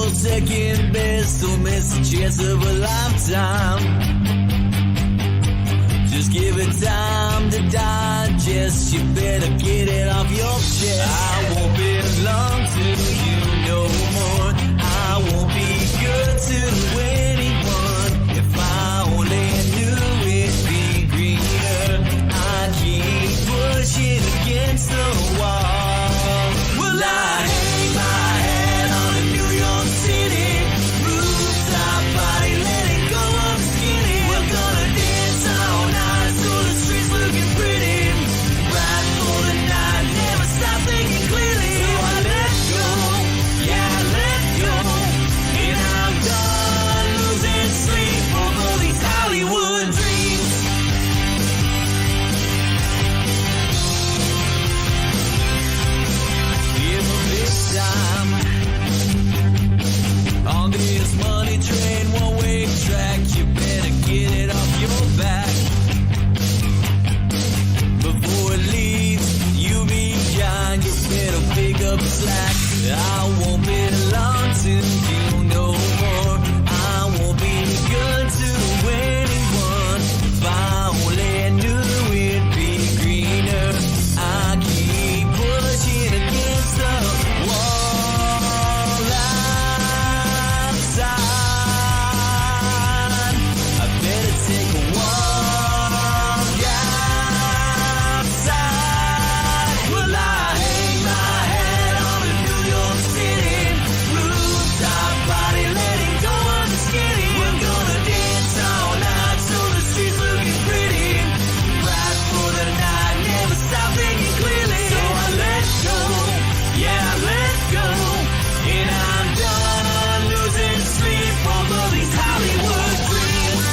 world second best, don't miss the chance of a lifetime. Just give it time to digest, you better get it off your chest. I won't belong to you no more, I won't be good to anyone. If I only knew it'd be greener, I'd keep pushing against the wall. Well, I hang my head on a New York City rooftop party, letting go of the skinny. We're gonna dance all night so the streets looking pretty. Ride for the night, never stop thinking clearly. So I let go, yeah, I let go, and I'm done losing sleep over these Hollywood dreams. Give a big time on this money train, one-way track. You better get it off your back before it leaves you behind. You better pick up the slack. I won't belong to you no more, I won't be good to anyone. If I only knew it'd be greener, I keep pushing against the wall outside. I better take a walk outside. Well, I hang my head on a New York City rooftop party, letting go of the skinny. We're gonna dance all night so the streets looking pretty. Ride for the night, never stop thinking clearly. So I let go, yeah, I let go, and I'm done losing sleep over these Hollywood dreams.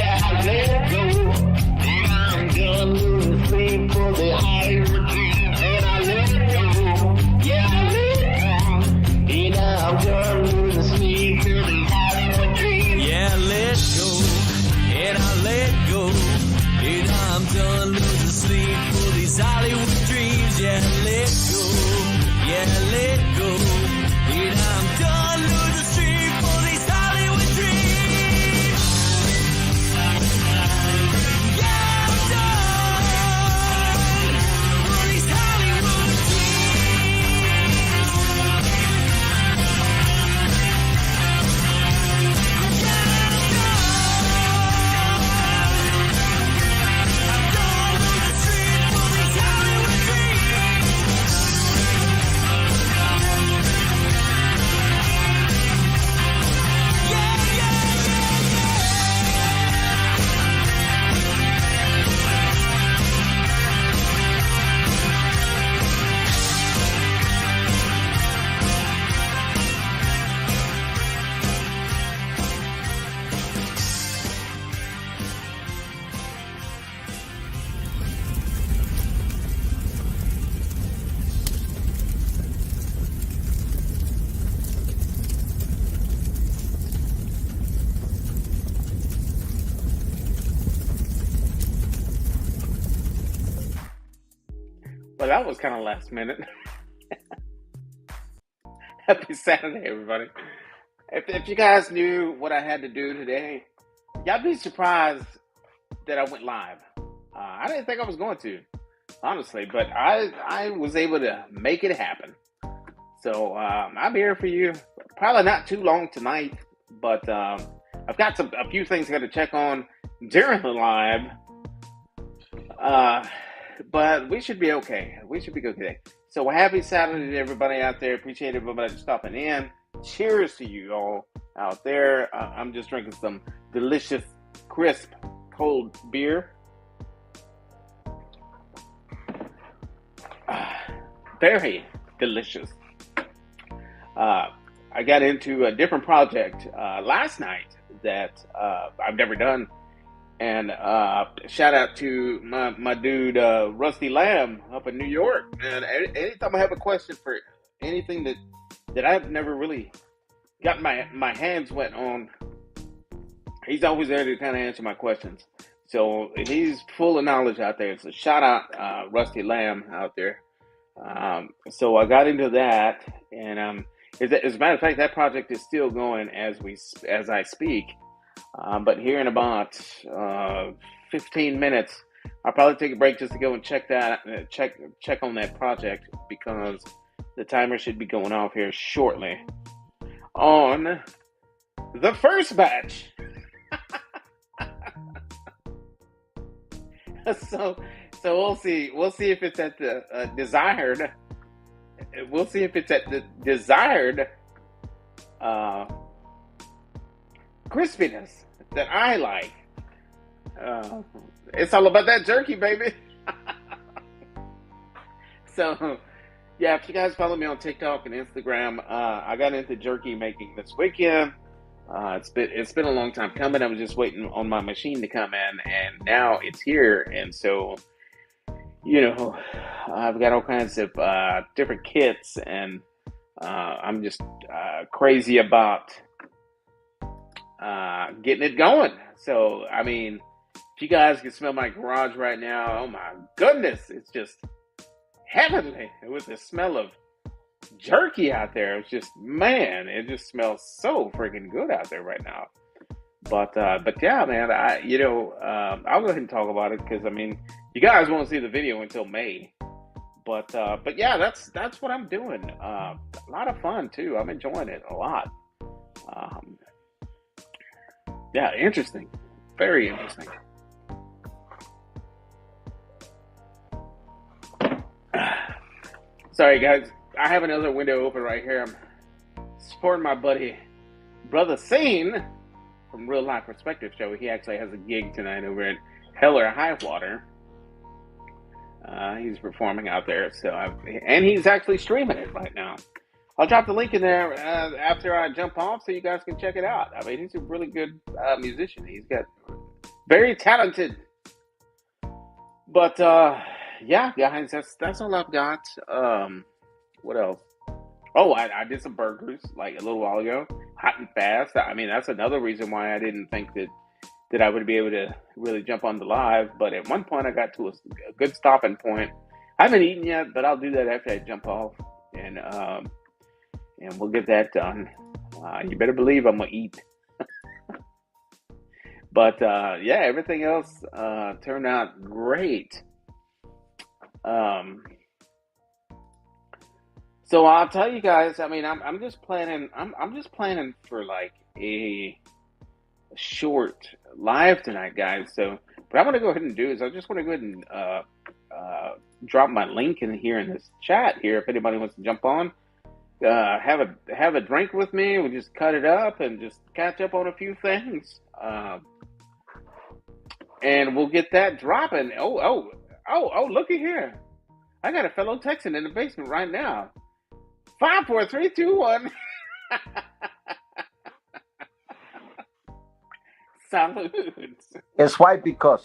Yeah, I let go, and I'm done losing sleep for the Hollywood dreams. And I let go, yeah, I let go, and I'm done losing sleep for the Hollywood dreams. Yeah, I let go, and I let go, and I'm done losing sleep for these Hollywood dreams. Yeah, I let go, yeah, I let go, and I'm done losing sleep for these Hollywood dreams. Yeah, I'm done for these Hollywood dreams. Yeah, I'm done losing sleep for these Hollywood dreams. Well, that was kind of last minute. Happy Saturday, everybody. If you guys knew what I had to do today, y'all be surprised that I went live. I didn't think I was going to, honestly, but I was able to make it happen. So I'm here for you. Probably not too long tonight, but I've got a few things I got to check on during the live. But we should be okay. We should be good today. So happy Saturday to everybody out there. Appreciate everybody stopping in, cheers to you all out there. I'm just drinking some delicious, crisp, cold beer. Very delicious. I got into a different project last night that I've never done. And shout out to my dude, Rusty Lamb up in New York. And anytime I have a question for anything that I've never really got my hands wet on, he's always there to kind of answer my questions. So he's full of knowledge out there. So shout out Rusty Lamb out there. So I got into that, and as a matter of fact, that project is still going as I speak. But here in about 15 minutes, I'll probably take a break just to go and check on that project, because the timer should be going off here shortly on the first batch. So we'll see if it's at the desired. We'll see if it's at the desired crispiness that I like. It's all about that jerky, baby. So, yeah, if you guys follow me on TikTok and Instagram, I got into jerky making this weekend. It's been a long time coming. I was just waiting on my machine to come in, and now it's here. And so, I've got all kinds of different kits, and I'm just crazy about getting it going. So, I mean, if you guys can smell my garage right now, oh my goodness, it's just heavenly with the smell of jerky out there. It's just, man, it just smells so freaking good out there right now. But yeah, man, I'll go ahead and talk about it, because I mean, you guys won't see the video until May. But yeah, that's what I'm doing. A lot of fun too. I'm enjoying it a lot. Yeah, interesting. Very interesting. Sorry, guys. I have another window open right here. I'm supporting my buddy, Brother Scene, from Real Life Perspective Show. He actually has a gig tonight over at Hell or High Water. He's performing out there, and he's actually streaming it right now. I'll drop the link in there after I jump off, so you guys can check it out. I mean, he's a really good musician. He's got very talented. But yeah, guys, that's all I've got. What else? Oh, I did some burgers like a little while ago, hot and fast. I mean, that's another reason why I didn't think that I would be able to really jump on the live. But at one point, I got to a good stopping point. I haven't eaten yet, but I'll do that after I jump off, and we'll get that done. You better believe I'm gonna eat. But yeah, everything else turned out great. So I'll tell you guys. I mean, I'm just planning. I'm just planning for like a short live tonight, guys. So, what I'm gonna go ahead and do is I just want to go ahead and drop my link in here in this chat here. If anybody wants to jump on, have a drink with me. We'll just cut it up and just catch up on a few things, and we'll get that dropping. Oh! Looky here. I got a fellow Texan in the basement right now. 5, 4, 3, 2, 1. Salutes. It's white because.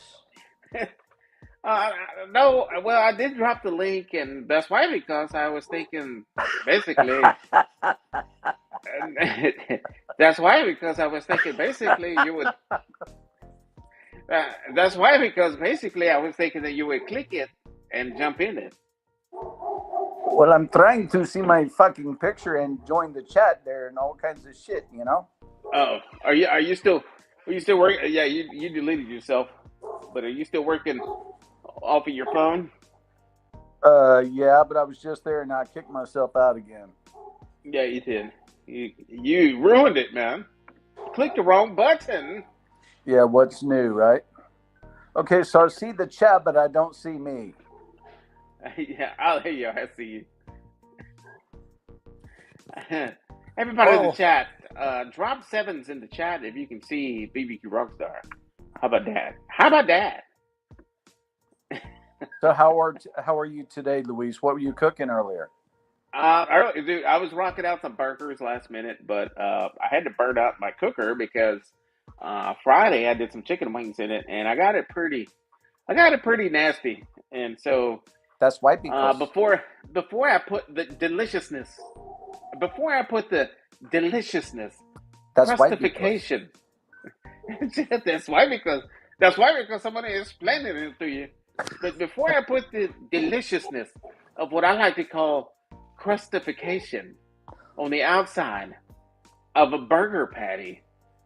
No, well, I did drop the link, and that's why, because I was thinking basically. That's why, because I was thinking basically you would. That's why, because basically I was thinking that you would click it and jump in it. Well, I'm trying to see my fucking picture and join the chat there and all kinds of shit, you know? Oh, are you still working? Yeah, you deleted yourself, but are you still working off of your phone? Yeah, but I was just there and I kicked myself out again. Yeah, you did. You ruined it, man. Clicked the wrong button. Yeah, what's new, right? Okay, so I see the chat, but I don't see me. Yeah, I see you. Everybody in the Oh, chat, drop sevens in the chat if you can see BBQ Rockstar. How about that? How about that? so how are you today, Luis? What were you cooking earlier? Dude, I was rocking out some burgers last minute, but I had to burn out my cooker because Friday I did some chicken wings in it, and I got it pretty nasty. And so That's white because before I put the deliciousness, before I put the deliciousness, that's white because crustification. That's why because somebody explained it to you. But before I put the deliciousness of what I like to call crustification on the outside of a burger patty,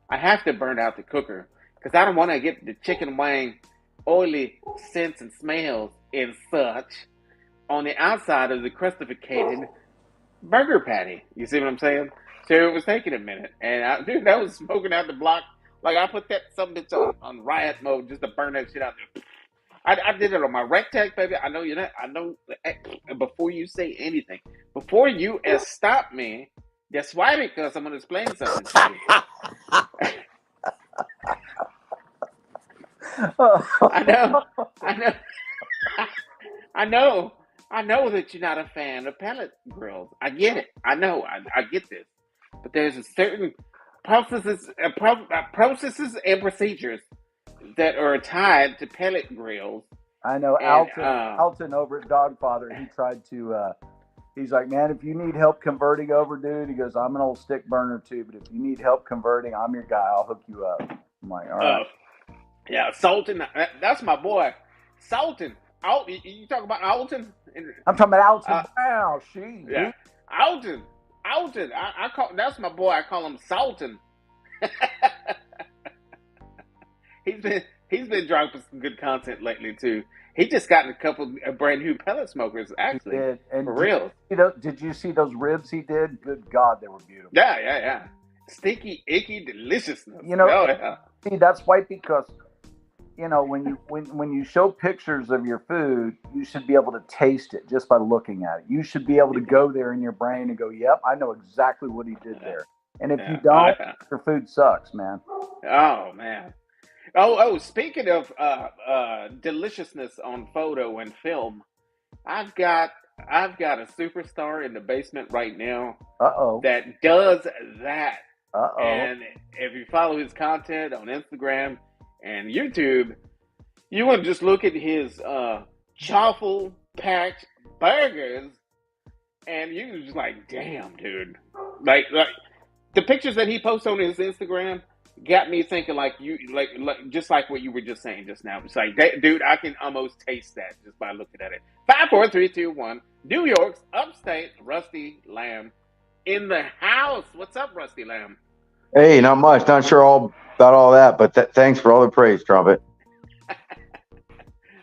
I have to burn out the cooker because I don't want to get the chicken wing oily scents and smells and such on the outside of the crustificated burger patty. You see what I'm saying? So it was taking a minute, and I was smoking out the block. Like I put that some bits on riot mode just to burn that shit out there. I did it on my Rectech, baby. I know you're not. I know. Before you say anything, before you stop me, that's why because I'm gonna explain something to you. I know. I know. I know that you're not a fan of pellet grills. I get it. I know. I get this. But there's a certain processes and procedures that are tied to pellet grills. I know And Alton over at Dogfather. He tried to. He's like, man, if you need help converting over, dude, he goes, I'm an old stick burner too, but if you need help converting, I'm your guy. I'll hook you up. I'm like, all right. Yeah, Sultan. That's my boy, Sultan. You talk about Alton? I'm talking about Alton. Wow, Yeah, Alton. I call that's my boy. I call him Sultan. He's been dropping some good content lately too. He just got a couple of brand new pellet smokers, actually. He did. And for real. Did you see those ribs he did? Good God, they were beautiful. Yeah. Stinky, icky deliciousness. See, that's white because when you show pictures of your food, you should be able to taste it just by looking at it. You should be able to go there in your brain and go, "Yep, I know exactly what he did there." And if you don't, your food sucks, man. Oh man. Oh, speaking of deliciousness on photo and film, I've got a superstar in the basement right now that does that. And if you follow his content on Instagram and YouTube, you want to just look at his chaffle packed burgers, and you're just like, damn, dude. Like the pictures that he posts on his Instagram got me thinking like just like what you were just saying just now. It's like, dude, I can almost taste that just by looking at it. 5, 4, 3, 2, 1. New York's upstate Rusty Lamb in the house. What's up, Rusty Lamb? Hey, not much. Not sure about all that, but thanks for all the praise, Trumpet.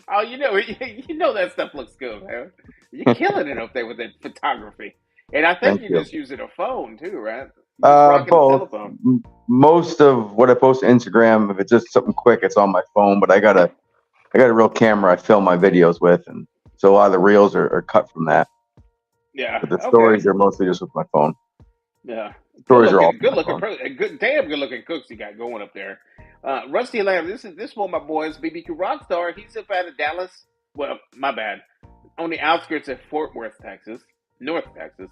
Oh, you know that stuff looks good, man. You're killing it up there with that photography, and I think you're just using a phone too, right? Both. Most of what I post to Instagram, if it's just something quick, it's on my phone. But I got a real camera I film my videos with, and so a lot of the reels are cut from that. Yeah. But the stories are mostly just with my phone. Yeah. Stories are all good looking, damn good looking cooks you got going up there. Rusty Lamb, this one of my boys, BBQ Rockstar. He's up out of Dallas. Well, my bad. On the outskirts of Fort Worth, Texas, North Texas.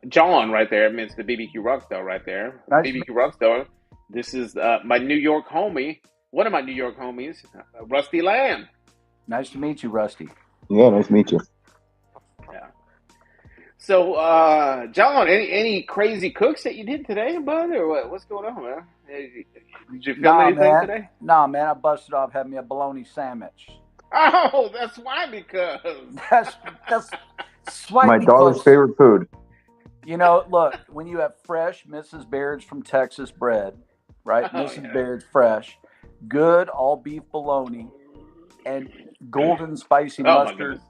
John right there means the BBQ Rockstar right there. Nice. BBQ Rockstar. This is my New York homie, one of my New York homies, Rusty Lamb. Nice to meet you, Rusty. Yeah, nice to meet you. Yeah. So, John, any crazy cooks that you did today, bud, or what? What's going on, man? Did you film anything today? Nah, man, I busted off, had me a bologna sandwich. Oh, that's why, because that's why. My daughter's favorite food. Look, when you have fresh Mrs. Baird's from Texas bread, right? Mrs. Baird's fresh, good all beef bologna, and golden spicy mustard.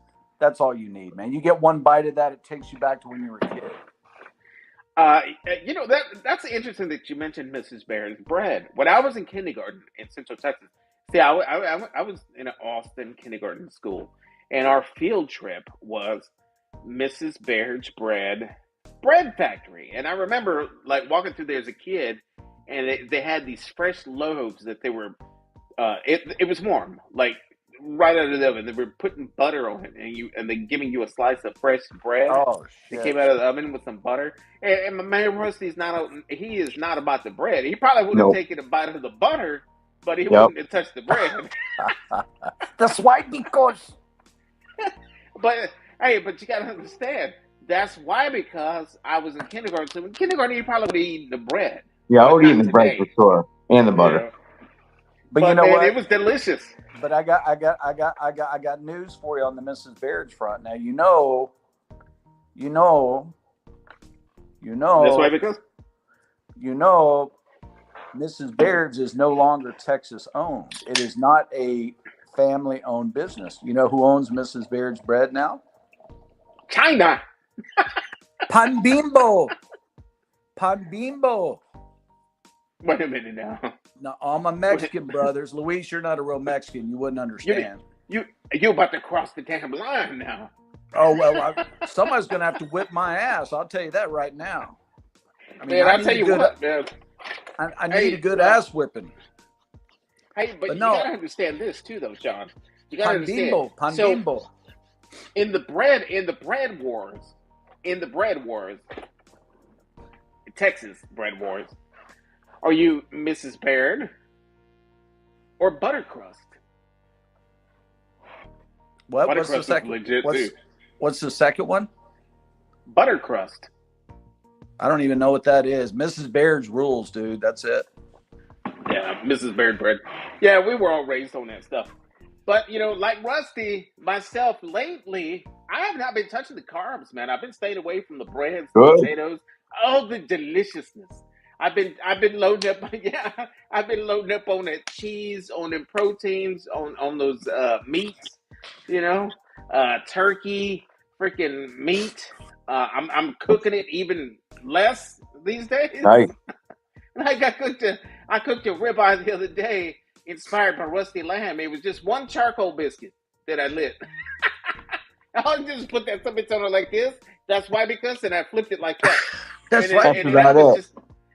That's all you need, man. You get one bite of that, it takes you back to when you were a kid. That's interesting that you mentioned Mrs. Baird's bread. When I was in kindergarten in Central Texas, see, I was in an Austin kindergarten school, and our field trip was Mrs. Baird's bread bread factory, and I remember like walking through there as a kid, and they had these fresh loaves that they were. It was warm, like right out of the oven. They were putting butter on it, and they giving you a slice of fresh bread. Oh It shit! came out of the oven with some butter. And my man Rusty's he is not about the bread. He probably would have Nope. taken a bite of the butter, but he Yep. wouldn't have touched the bread. That's why, because But hey, but you gotta understand, that's why, because I was in kindergarten. So in kindergarten, you probably would have eaten the bread. Yeah, I But would eat not the bread today. for sure, and the butter. You know? but you But know man, what? it was delicious. But I got news for you on the Mrs. Baird's front. Now you know. That's why, because Mrs. Baird's is no longer Texas owned. It is not a family owned business. You know who owns Mrs. Baird's bread now? China. Pan Bimbo. Pan Bimbo. Wait a minute now. Now, all my Mexican brothers, Luis, you're not a real Mexican. You wouldn't understand. You about to cross the damn line now. Oh, well, somebody's going to have to whip my ass. I'll tell you that right now. I mean, Man, I I'll need tell a you good- what, man. I need Hey, a good ass whipping. Hey, but you no. gotta understand this too, though, John. You gotta understand. Pan So, Bimbo. in the bread wars, Texas bread wars, are you Mrs. Baird or Buttercrust? What? What's Buttercrust the is second? legit too. What's the second one? Buttercrust. I don't even know what that is. Mrs. Baird's rules, dude. That's it. Yeah, Mrs. Baird bread. Yeah, we were all raised on that stuff. But, like Rusty, myself, lately, I have not been touching the carbs, man. I've been staying away from the breads, Good. potatoes, all the deliciousness. I've been loading up, I've been loading up on that cheese, on them proteins, on those meats, turkey, freaking meat. I'm cooking it even less these days. Nice. Like I cooked a ribeye the other day, inspired by Rusty Lamb. It was just one charcoal biscuit that I lit. I just put that something on it like this. That's why, because, and I flipped it like that. That's and right. And That's about it.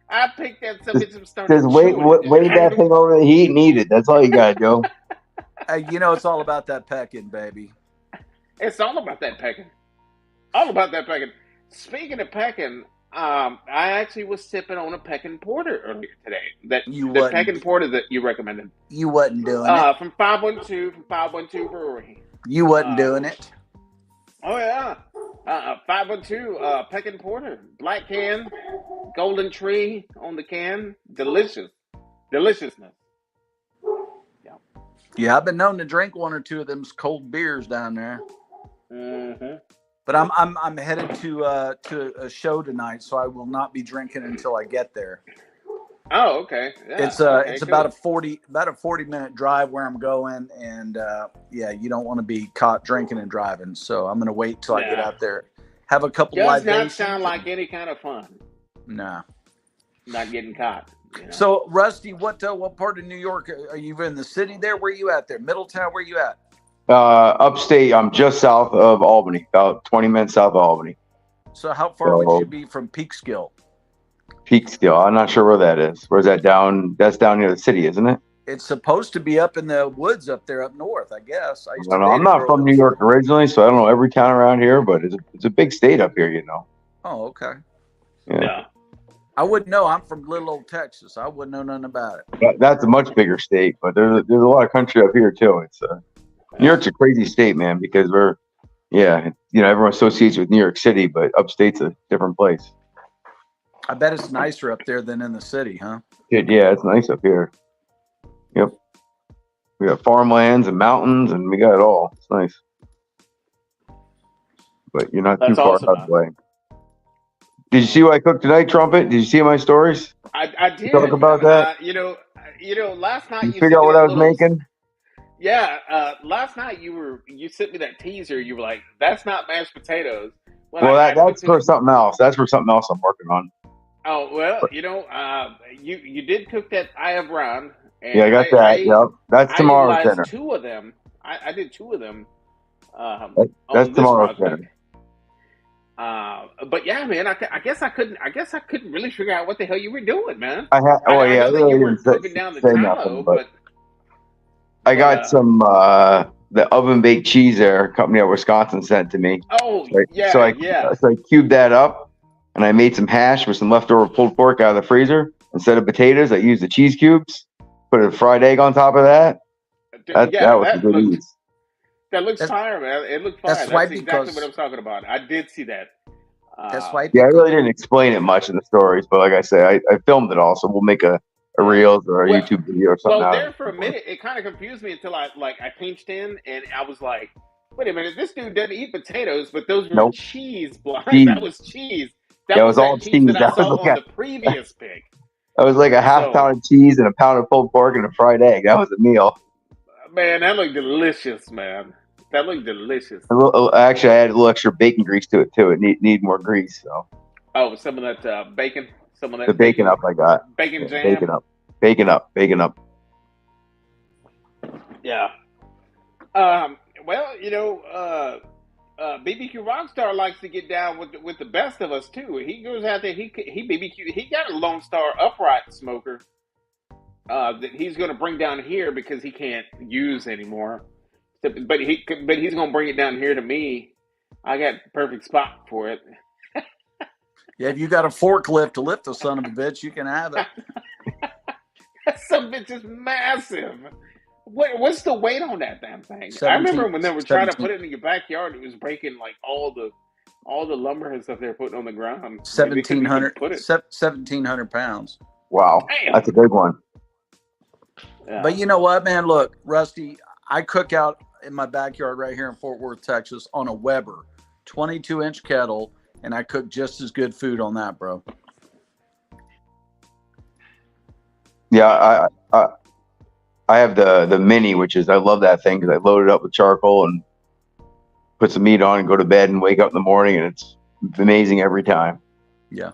I picked that something and started Just wait that thing over the heat and eat it. That's all you got to do. Hey, it's all about that pecking, baby. It's all about that pecking. All about that pecking. Speaking of pecking, I actually was sipping on a pecking porter earlier today. The pecking porter that you recommended. You wasn't doing it. From 512 Brewery. You wasn't doing it. Oh yeah. 512 pecking porter, black can, golden tree on the can, deliciousness. Yeah, I've been known to drink one or two of them cold beers down there. Mm-hmm. But I'm headed to a show tonight, so I will not be drinking until I get there. Oh, okay. Yeah, It's cool. about a 40-minute drive where I'm going, and you don't want to be caught drinking and driving. So I'm gonna wait till I get out there, have a couple Does libations. not sound like any kind of fun. Nah. Not getting caught. So Rusty, what part of New York are you in? The city there? Where you at there? Middletown? Where you at? Upstate. I'm just south of Albany, about 20 minutes south of Albany. So how far would you be from Peekskill? Peekskill. I'm not sure where that is. Where's that down? That's down near the city, isn't it? It's supposed to be up in the woods up there, up north, I guess. I don't know. I'm not from New York originally, so I don't know every town around here, but it's a big state up here, Oh, okay. Yeah. I wouldn't know. I'm from little old Texas. I wouldn't know nothing about it. That's a much bigger state, but there's a lot of country up here too. It's New York's a crazy state, man, because everyone associates with New York City, but upstate's a different place. I bet it's nicer up there than in the city, huh? Yeah, it's nice up here. Yep. We got farmlands and mountains, and we got it all. It's nice. But you're not too far awesome, out of the way. Did you see what I cooked tonight, Trumpet? Did you see my stories? I did. Talk about that. Last night you figure out what I was making? Yeah, last night you sent me that teaser. You were like, "That's not mashed potatoes." That's for something else. That's for something else I'm working on. Oh well, you did cook that I have round. Yeah, I got that. Yep, that's tomorrow's dinner. Two of them. I did two of them. That's tomorrow's dinner. But yeah, man, I guess I couldn't. I guess I couldn't really figure out what the hell you were doing, man. Oh I yeah, I know that you really were didn't cooking down the say nothing, tallow, but but I but got some the oven baked cheese there, a company out of Wisconsin sent to me. oh So yeah, yeah. I cubed that up, and I made some hash with some leftover pulled pork out of the freezer. Instead of potatoes, I used the cheese cubes. Put a fried egg on top of that. That Yeah, was some good eats. that looks That's fire, man. It looked fire. that's why That's exactly what because I'm talking about. I did see that. that's why Yeah, I because really didn't explain it much in the stories, but like I say, I filmed it all, so we'll make a Yeah. reels or a Well, YouTube video or something well, out of there for a it. minute, it kind of confused me until I pinched in and I was like, wait a minute, this dude doesn't eat potatoes, but those were Nope, cheese blocks. cheese. That was cheese. Yeah, That it was was all that cheese cheese. that I saw on the previous pig. That was like a half So, pound of cheese and a pound of pulled pork and a fried egg. That was a meal. man, that looked delicious, man. That looked delicious. Actually, I added a little extra bacon grease to it too. It need more grease. So Oh, some of that bacon, some of the that bacon up I got. bacon Yeah, jam. bacon up. Yeah. Well, BBQ Rockstar likes to get down with the best of us too. He goes out there. He BBQ. He got a Lone Star upright smoker that he's going to bring down here because he can't use anymore. But he's going to bring it down here to me. I got the perfect spot for it. yeah, if you got a forklift to lift the son of a bitch, you can have it. That some bitch is massive. What's the weight on that damn thing? 17, I remember when they were trying to 17. put it in your backyard, it was breaking like all the lumber and stuff they were putting on the ground. 1,700 pounds. Wow, Damn. that's a big one. Yeah. But you know what, man? Look, Rusty, I cook out in my backyard right here in Fort Worth, Texas, on a Weber 22-inch kettle, and I cook just as good food on that, bro. Yeah, I have the mini, which is I love that thing because I load it up with charcoal and put some meat on and go to bed and wake up in the morning, and it's amazing every time. Yeah.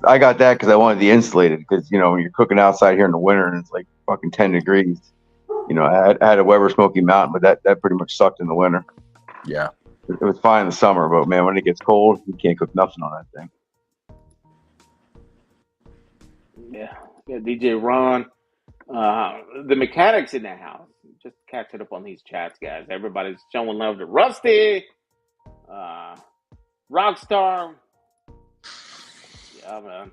I got that because I wanted the insulated because when you're cooking outside here in the winter and it's like fucking 10 degrees. I had a Weber Smoky Mountain, but that pretty much sucked in the winter. Yeah. It was fine in the summer, but man, when it gets cold, you can't cook nothing on that thing. Yeah, DJ Ron. The mechanics in the house. Just catch it up on these chats, guys. Everybody's showing love to Rusty, Rockstar. Yeah, man.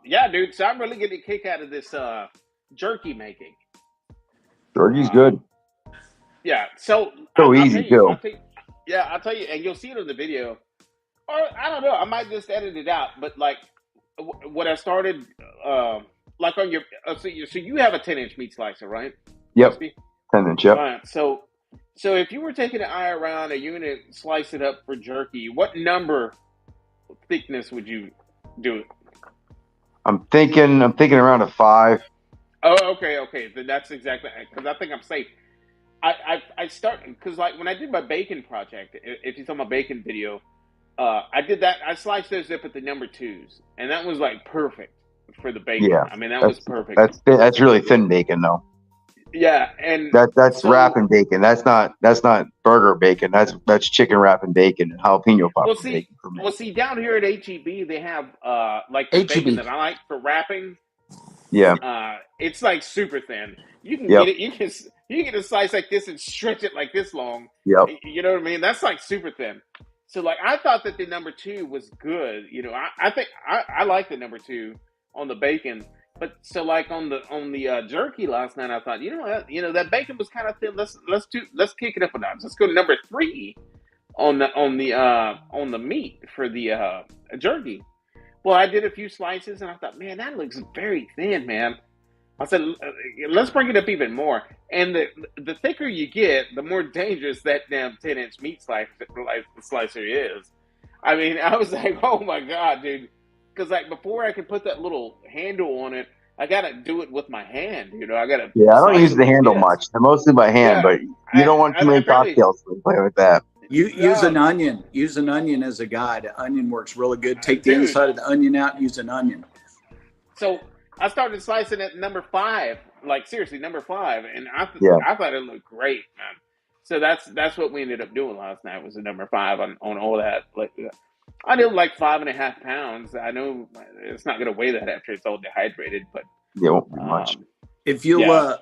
Yeah, dude. So I'm really getting a kick out of this jerky making. Jerky's good. Yeah. So Easy too. I'll tell you, and you'll see it in the video. Or I don't know. I might just edit it out. But like, what I started, like on your, so you have a 10-inch meat slicer, right? Yep. 10-inch. Yep. All right. So if you were taking an eye around and you're gonna slice it up for jerky, what number thickness would you do it? I'm thinking around a 5. Oh, okay. Then that's exactly because I think I'm safe. I start because like when I did my bacon project, if you saw my bacon video, I did that. I sliced those up at the number 2s, and that was like perfect for the bacon. Yeah, I mean that was perfect. That's really thin bacon though. Yeah, and that's wrapping bacon. That's not burger bacon. That's chicken wrapping bacon and jalapeno popper bacon. Well, see, down here at HEB they have like the bacon that I like for wrapping. Yeah. It's like super thin. You can get it. You can get a slice like this and stretch it like this long. Yep. You know what I mean? That's like super thin. So like I thought that the number 2 was good. I think I like the number 2 on the bacon. But so like on the jerky last night, I thought that bacon was kind of thin. Let's kick it up a notch. Let's go to number 3 on the meat for the jerky. Well, I did a few slices and I thought, man, that looks very thin, man. I said, let's bring it up even more. And the thicker you get, the more dangerous that damn 10-inch meat slicer is. I mean, I was like, oh my God, dude. Because like before I could put that little handle on it, I gotta do it with my hand. I gotta. Yeah, I don't use the handle much. Mostly by hand, but you don't want too many cocktails to play with that. Use an onion. Use an onion as a guide. An onion works really good. Take the inside of the onion out. Use an onion. So I started slicing at number 5. Like seriously, number 5, and I thought it looked great, man. So that's what we ended up doing last night was the number 5 on all that. Like, I know like 5.5 pounds. I know it's not going to weigh that after it's all dehydrated, but Yeah, it won't be much. If you'll, yeah.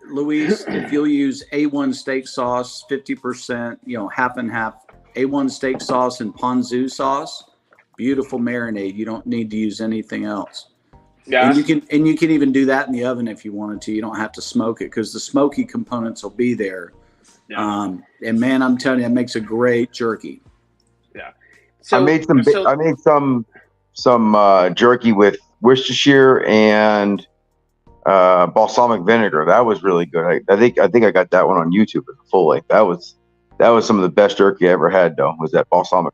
Luis, if you'll use A1 steak sauce, 50%, half and half, A1 steak sauce and ponzu sauce, beautiful marinade. You don't need to use anything else. Yeah. And you can even do that in the oven if you wanted to. You don't have to smoke it because the smoky components will be there. Yeah. And man, I'm telling you, it makes a great jerky. Yeah. So I made some jerky with Worcestershire and balsamic vinegar. That was really good. I think I got that one on YouTube at the full length. That was some of the best jerky I ever had, though. Was that balsamic?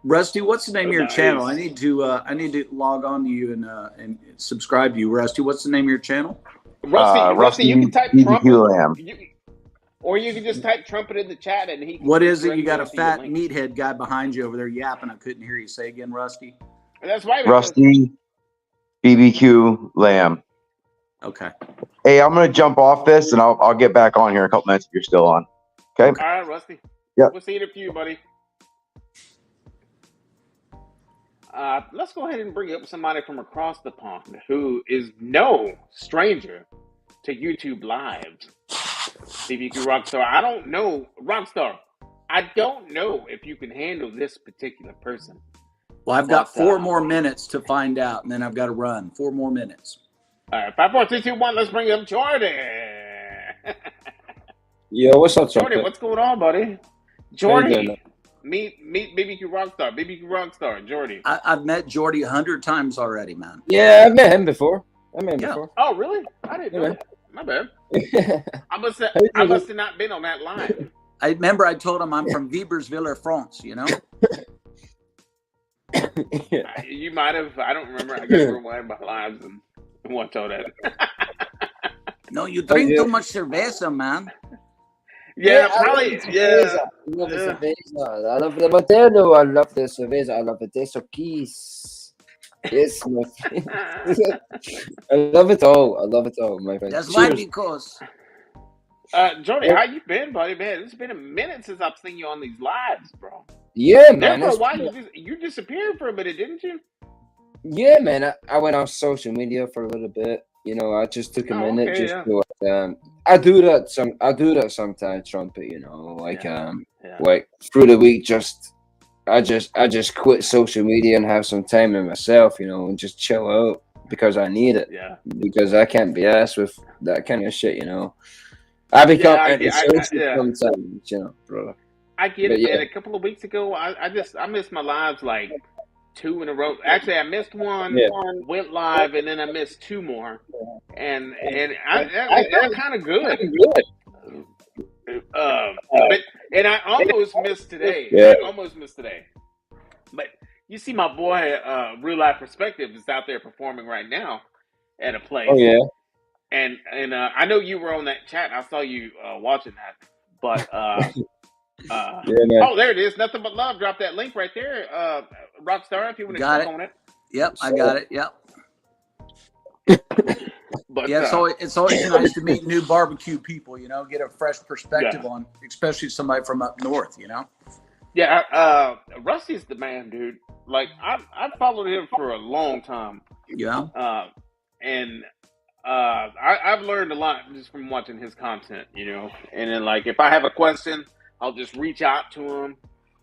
Rusty, what's the name of your Nice. channel? I need to log on to you and subscribe to you, Rusty. What's the name of your channel? Rusty, you can type BBQ trumpet, lamb. or you can just type trumpet in the chat, and he. What is it? You got a directly fat to your link. meathead guy behind you over there yapping. I couldn't hear you. Say again, Rusty. And that's why. Rusty BBQ lamb. Okay. Hey, I'm gonna jump off this, and I'll get back on here in a couple minutes if you're still on. Okay. All right, Rusty. Yep. We'll see you in a few, buddy. Let's go ahead and bring up somebody from across the pond who is no stranger to YouTube Lives. BBQ Rockstar. I don't know, Rockstar. I don't know if you can handle this particular person. Well, I've got 4 more minutes to find out, and then I've got to run. 4 more minutes. All right, 5, 4, 3, 2, 1. Let's bring up Jordan. Yo, what's up, Jordan? Trumpet? What's going on, buddy? Jordan. Meet BBQ Rockstar. BBQ Rockstar, Jordy. I've met Jordy 100 times already, man. Yeah, I've met him before. Before. Oh, really? I didn't know that. My bad. I must have not been on that line. I remember I told him I'm from Webersville, France, you know? Yeah. You might have. I don't remember. I got to rewind my lives and watch all that. No, you drink too much cerveza, man. Yeah, I probably. love the Yeah. cerveza. I love the cerveza. I love the Moderno. I love the cerveza. I love the Teso Keys. Yes, my friend. I love it all. I love it all, my friend. That's Cheers. why, because Jordy, how you been, buddy? Man, it's been a minute since I've seen you on these lives, bro. Yeah, There man. for a while, you disappeared for a minute, didn't you? Yeah, man. I went on social media for a little bit. You know, I just took a minute okay, just yeah. to. I do that sometimes, Trumpet. You know, like Yeah. like through the week, I just quit social media and have some time to myself. You know, and just chill out because I need it. Yeah. Because I can't be asked with that kind of shit. You know, I become antisocial sometimes. You know, bro. I get But it, man. yeah. A couple of weeks ago, I missed my lives like 2 in a row. Actually, I missed one, Yeah. went live, and then I missed 2 more. And they're kind of good. But I almost missed today. Yeah. I almost missed today. But you see, my boy, Real Life Perspective, is out there performing right now at a place. Oh yeah. And I know you were on that chat. I saw you watching that. But Yeah, man. oh, there it is. Nothing but love. Drop that link right there, Rockstar, if you want to Got click it. on it. Yep, I got it. Yep. But Yeah, it's always nice to meet new barbecue people, you know, get a fresh perspective on, especially somebody from up north, you know. yeah, Rusty's the man, dude. Like I've followed him for a long time. Yeah. And I've learned a lot just from watching his content, you know. And then, like, if I have a question, I'll just reach out to him.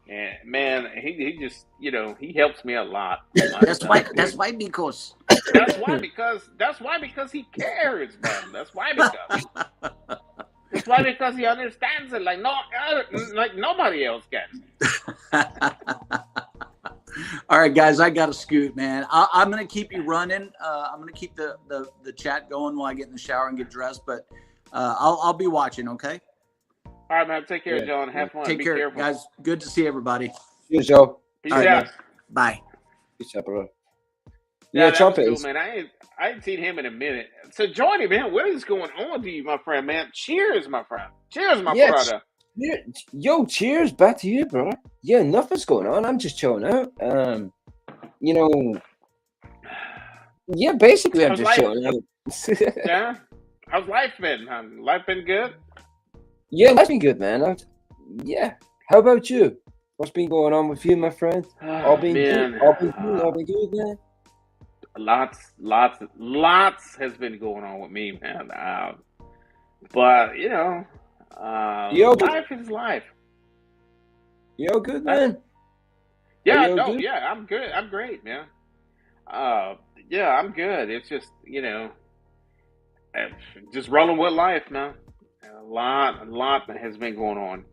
And man, he just, you know, he helps me a lot. That's why because That's why because he cares, man. That's why because he understands it like nobody else can. All right, guys, I got to scoot, man. I'm going to keep you running. I'm going to keep the chat going while I get in the shower and get dressed, but I'll be watching, okay? All right, man. Take care, John. Have fun. Take Be care, careful. guys. Good to see everybody. Cheers, Joe. Peace All right, out. guys. Bye. Peace out, bro. Yeah, Yeah, that Trumpet was is. cool, man. I ain't seen him in a minute. So, Jordy, man, what is going on to you, my friend, man? Cheers, my friend. Cheers, my Yes. brother. Yo, cheers back to you, bro. Yeah, nothing's going on. I'm just chilling out. You know, yeah, basically, I'm How's just life? chilling out. Yeah? How's life been, man? Life been good? Yeah, life's been good, man. Yeah. How about you? What's been going on with you, my friend? All been Man, good. All been good, man. lots has been going on with me, man. But You good? life is life. You all good, man? Yeah, you all no, good? yeah, I'm good. I'm great, man. Yeah, I'm good. It's just just rolling with life, man. A lot that has been going on.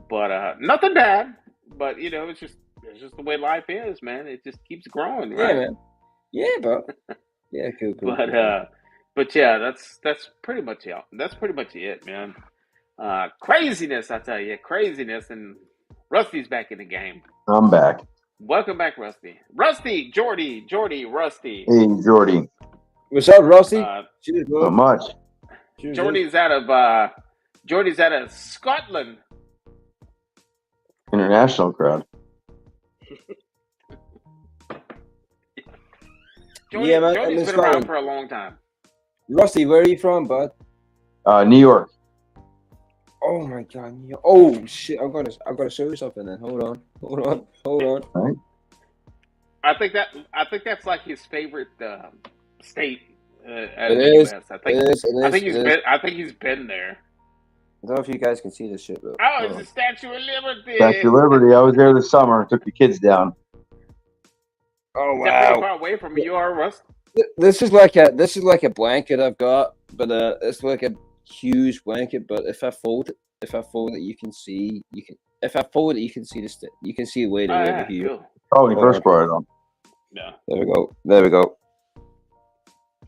But nothing bad. But it's just the way life is, man. It just keeps growing, Yeah, right? man. Yeah, bro. Yeah, cool. But yeah, that's pretty much it. That's pretty much it, man. Craziness, I tell you, craziness, and Rusty's back in the game. I'm back. Welcome back, Rusty. Rusty, Jordy, Rusty. Hey, Jordy. What's up, Rossi? Cheers, Not bro. much. Cheers, Jordy's out of Scotland. International crowd. Yeah, man, I'm Jordy's in been around Scotland. for a long time. Rossi, where are you from, bud? New York. Oh my god. Oh shit, I'm gonna show you something then. Hold on. All right. I think that's like his favorite state out It of the is. U.S. I think he's been there. I don't know if you guys can see this shit, though. Oh, it's the Statue of Liberty. Statue of Liberty. I was there this summer. Took the kids down. Oh Is that pretty wow. far away from you are, Russ? This is like a blanket I've got, but it's like a huge blanket. But if I fold it, you can see you can see this. You can see way Oh, over yeah, here. cool. Oh, when you first brought it on. Yeah. There we go.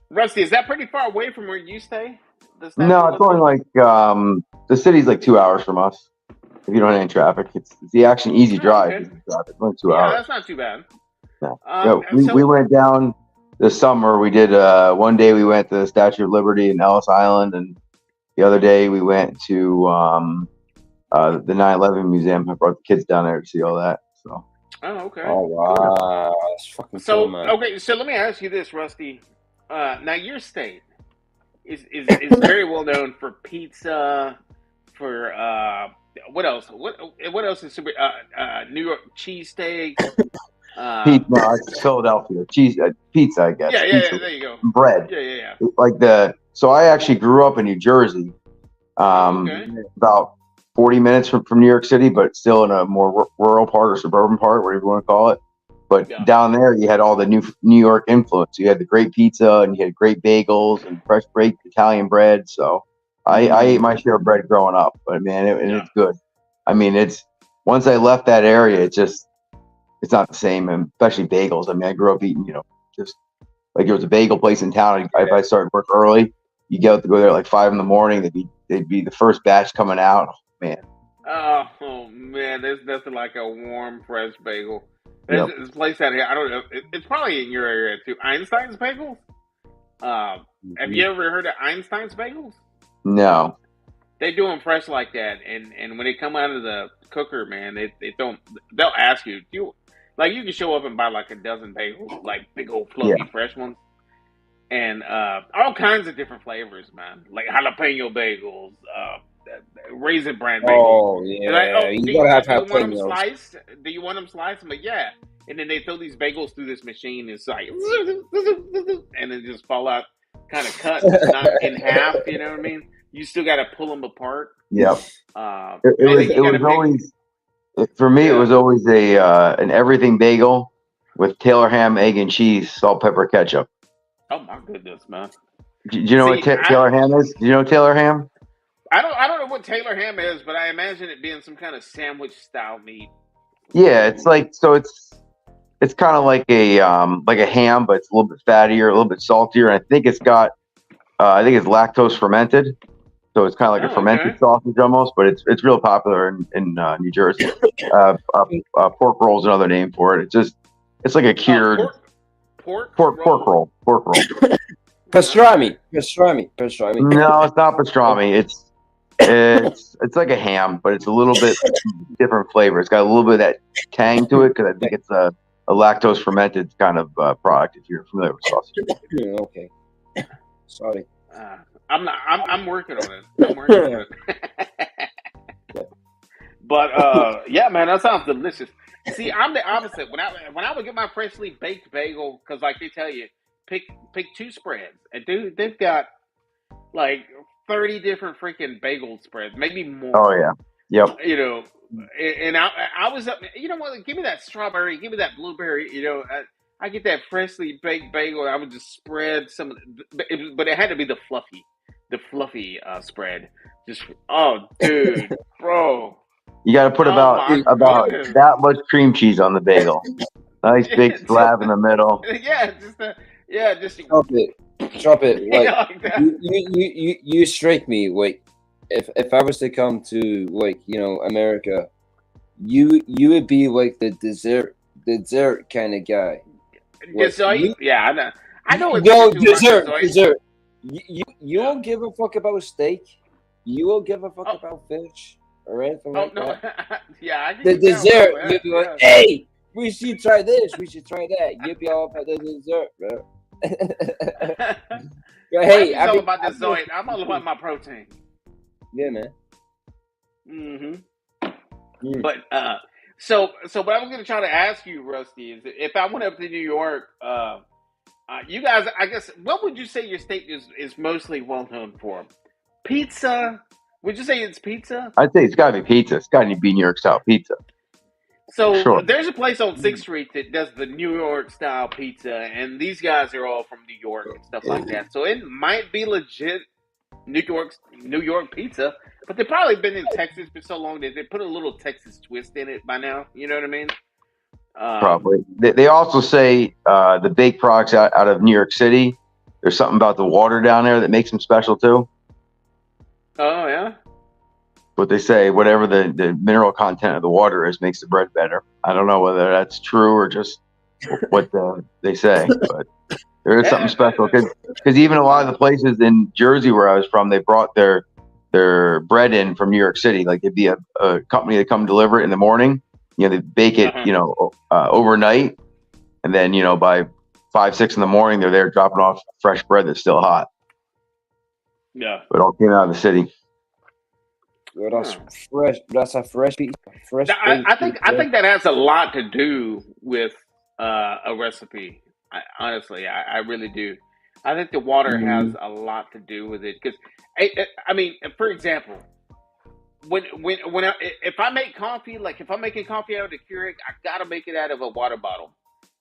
Rusty, is that pretty far away from where you stay? The Statue No, of it's only Liberty? like the city's like 2 hours from us. If you don't have any traffic, it's the action easy drive. Okay. It's only 2 Yeah, hours. that's not too bad. No. So- We went down this summer. We did one day we went to the Statue of Liberty in Ellis Island, and the other day we went to the 9/11 museum. I brought the kids down there to see all that. So. Oh, okay. Oh wow, that's fucking So cool, man. okay, so let me ask you this, Rusty. Now your state is very well known for pizza, for what else? What else is super? New York cheesesteak. Pizza, no, it's Philadelphia pizza, I guess. Yeah, Pizza, there you go. bread. Yeah. Like so I actually grew up in New Jersey, Okay. about 40 minutes from New York City, but still in a more rural part or suburban part, whatever you want to call it. But Yeah. down there, you had all the New York influence. You had the great pizza, and you had great bagels and fresh baked Italian bread. So I ate my share of bread growing up, but man, it's good. I mean, once I left that area, it's not the same, and especially bagels. I mean, I grew up eating, just like there was a bagel place in town. If I started work early, you go there at like 5 a.m. They'd be the first batch coming out. Oh, man. Oh man, there's nothing like a warm, fresh bagel. There's this place out here. I don't know. It's probably in your area too. Einstein's Bagels. Have you ever heard of Einstein's Bagels? No. They do them fresh like that, and when they come out of the cooker, man, they'll ask you, you can show up and buy like a dozen bagels, like big old fluffy fresh ones, and all kinds of different flavors, man, like jalapeno bagels, raisin bran bagels. Oh yeah, you gotta have Do you want them jalapenos. sliced? Do you want them sliced? I'm like, yeah. And then they throw these bagels through this machine. It's like, and then just fall out, kind of cut, not in half. You know what I mean? You still got to pull them apart. Yep. It was always an everything bagel with Taylor ham, egg, and cheese, salt, pepper, ketchup. Oh my goodness, man! Do you know what Taylor ham is? Do you know Taylor ham? I don't know what Taylor ham is, but I imagine it being some kind of sandwich style meat. Yeah, it's kind of like a ham, but it's a little bit fattier, a little bit saltier, and I think it's lactose fermented, so it's kind of like a fermented sausage almost. But it's real popular in New Jersey. Pork roll is another name for it. It's like a cured pork roll. Pastrami. No, it's not pastrami. It's like a ham, but it's a little bit different flavor. It's got a little bit of that tang to it because I think it's a lactose fermented kind of product. If you're familiar with sausage. Okay. Sorry. I'm I'm working on it. I'm working on it. But yeah, man, that sounds delicious. See, I'm the opposite. When I would get my freshly baked bagel, because like they tell you, pick two spreads, and dude, they've got like 30 different freaking bagel spreads, maybe Oh more. yeah. Yep. You know, and I was up. You know what? Give me that strawberry. Give me that blueberry. You know, I get that freshly baked bagel. I would just spread some, but it had to be the fluffy spread. Just dude, bro. You got to put Oh about my goodness. that much cream cheese on the bagel. Nice big slab in the middle. Yeah, just Chop it. Like like that. you strike me like if I was to come to like America, you would be like the dessert kind of guy. Like, Dessert? Yeah, I know it's no too much dessert. You don't give a fuck about steak. You will give a fuck about fish or anything like no. that. Yeah, I can The get down dessert, with that. you'd be like, hey, we should try this, we should try that. You'd be all about the dessert, bro. Hey, I'm all about dessert. I'm all about my protein. Yeah, man. Mm-hmm. But so what I was going to try to ask you, Rusty, is if I went up to New York, you guys, I guess, what would you say your state is mostly well known for? Pizza? Would you say it's pizza? I'd say it's got to be pizza. It's got to be New York style pizza. So Sure. there's a place on 6th Street that does the New York style pizza, and these guys are all from New York and stuff like that. So it might be legit New York pizza, but they've probably been in Texas for so long that they put a little Texas twist in it by now. You know what I mean? Probably. They also say the baked products out of New York City, there's something about the water down there that makes them special too. Oh, yeah? What they say, whatever the mineral content of the water is, makes the bread better. I don't know whether that's true or just what they say, but there is something special. Because even a lot of the places in Jersey where I was from, they brought their bread in from New York City. Like it'd be a company that come deliver it in the morning. You know, they bake it, overnight. And then, by 5, 6 in the morning, they're there dropping off fresh bread that's still hot. Yeah. But it all came out of the city. Well, that's fresh. That's a fresh pizza. I think that has a lot to do with a recipe. Honestly, I really do. I think the water has a lot to do with it because, I mean, for example, if I make coffee, like if I'm making coffee out of the Keurig, I gotta make it out of a water bottle.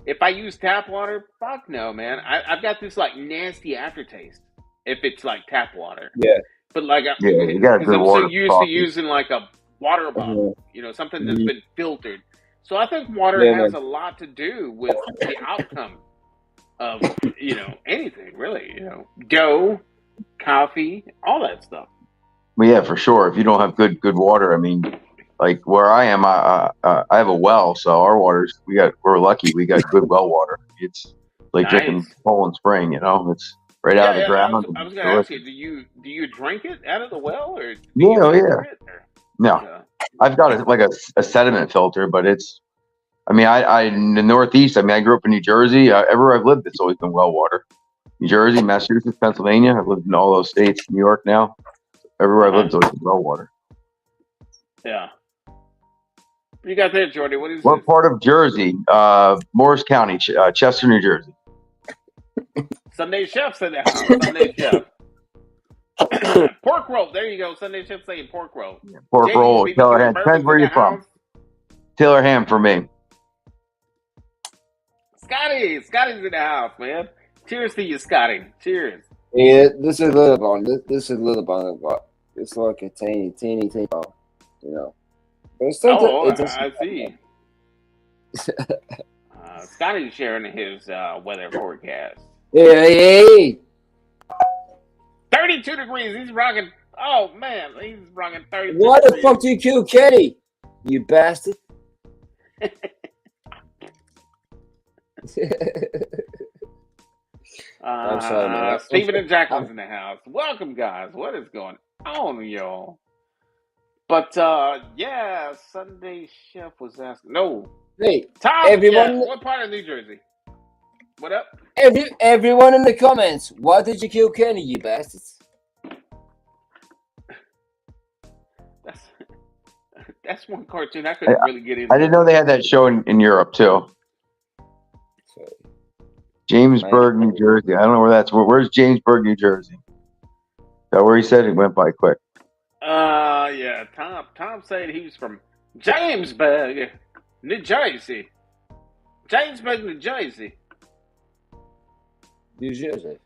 If I use tap water, fuck no, man. I've got this like nasty aftertaste if it's like tap water. Yeah. But like, You got because I'm water so used to using like a water bottle, something that's been filtered. So I think water has a lot to do with the outcome of anything really. Dough, coffee, all that stuff. Well, yeah, for sure. If you don't have good water, I mean, like where I am, I have a well, so our water's we're lucky. We got good well water. It's like drinking Poland Spring. It's right out of the ground. I was going to ask you, do you drink it out of the well or? Yeah. No, I've got a sediment filter, but it's. I mean, I in the Northeast. I mean, I grew up in New Jersey. Everywhere I've lived, it's always been well water. New Jersey, Massachusetts, Pennsylvania. I've lived in all those states. New York now. Everywhere I've lived, it's always been well water. Yeah. What you got there, Jordy? What part of Jersey? Morris County, Chester, New Jersey. Sunday Chef's in the house. Sunday Chef. Pork roll. There you go. Sunday Chef saying pork roll. Yeah, pork roll. Taylor ham. Depends where you're from. Taylor ham for me. Scotty's in the house, man. Cheers to you, Scotty. Cheers. Yeah, this is a little bone. This is a little bone, but it's like a teeny bone, But it's I see. Scotty's sharing his weather forecast. Hey. 32 degrees. He's rocking. Oh man, he's rocking 32. Why the fuck do you kill Kenny? You bastard. I'm sorry, man. Stephen and Jacqueline's in the house. Welcome, guys. What is going on, y'all? But yeah, Sunday Chef was asking. No, hey, Tom. everyone. What part of New Jersey? What up? Everyone in the comments. Why did you kill Kenny, you bastards? That's one cartoon I couldn't really get into. I didn't know they had that show in Europe too. So, Jamesburg, New Jersey. I don't know where that's. Where's Jamesburg, New Jersey? Is that where he said it went by quick? Yeah. Tom said he was from Jamesburg, New Jersey. Jamesburg, New Jersey. New Jersey.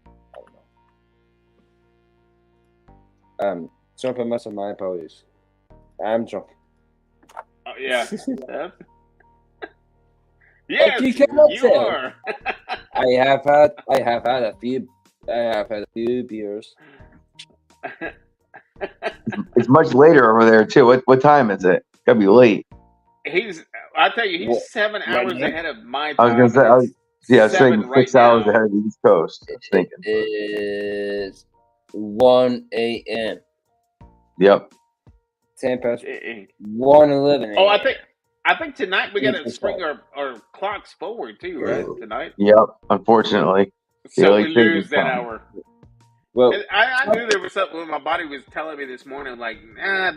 I don't know. Trumpetmaster, my apologies. I'm drunk. Oh yeah. Yes, you cannot you tell. are. I have had a few beers. It's much later over there too. What time is it? Gotta be late. I tell you, he's 7 hours now? ahead of my time. I was gonna say, I was thinking 6 hours ahead of the East Coast. I was thinking. It is 1 a.m. Yep. 10 past 1:11. Oh, I think tonight we got to spring our clocks forward too, right? Tonight. Yep. Unfortunately. So we lose that hour. Well, I knew there was something when my body was telling me this morning, like,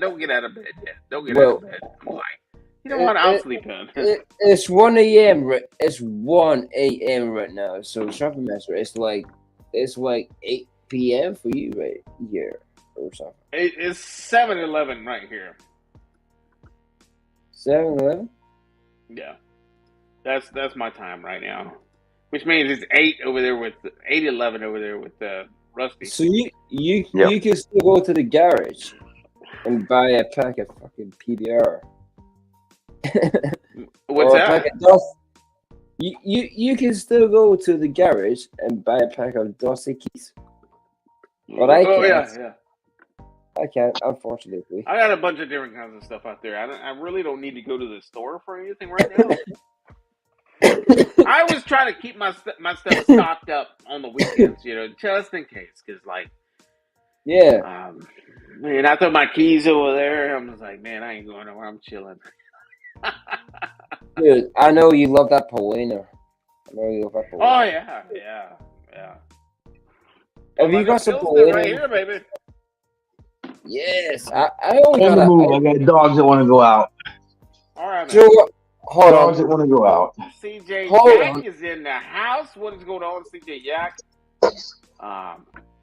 don't get out of bed yet. Don't get out of bed. I'm like, you know what? I'll sleep in. It's 1 a.m. It's 1 a.m. right now. So Trumpetmaster, it's like 8 p.m. for you right here or something. It's 7:11 right here. 7:11. Yeah, that's my time right now, which means it's 8:11 over there with Rusty. So you can still go to the garage and buy a pack of fucking PBR. What's that? You can still go to the garage and buy a pack of Dos Equis. But I can't. Yeah. I can't, unfortunately. I got a bunch of different kinds of stuff out there. I really don't need to go to the store for anything right now. I always try to keep my stuff stocked up on the weekends, just in case. Because, man, I throw my keys over there. I'm just like, man, I ain't going nowhere. I'm chilling. Dude, I know you love that Polina. Oh, yeah. Have you got some Polina? Right here, baby. Yes. I always got I got dogs that want to go out. All right, man. So, hold dogs on. that want to go out. CJ Hold Yak on. is in the house. What is going on, CJ Yak?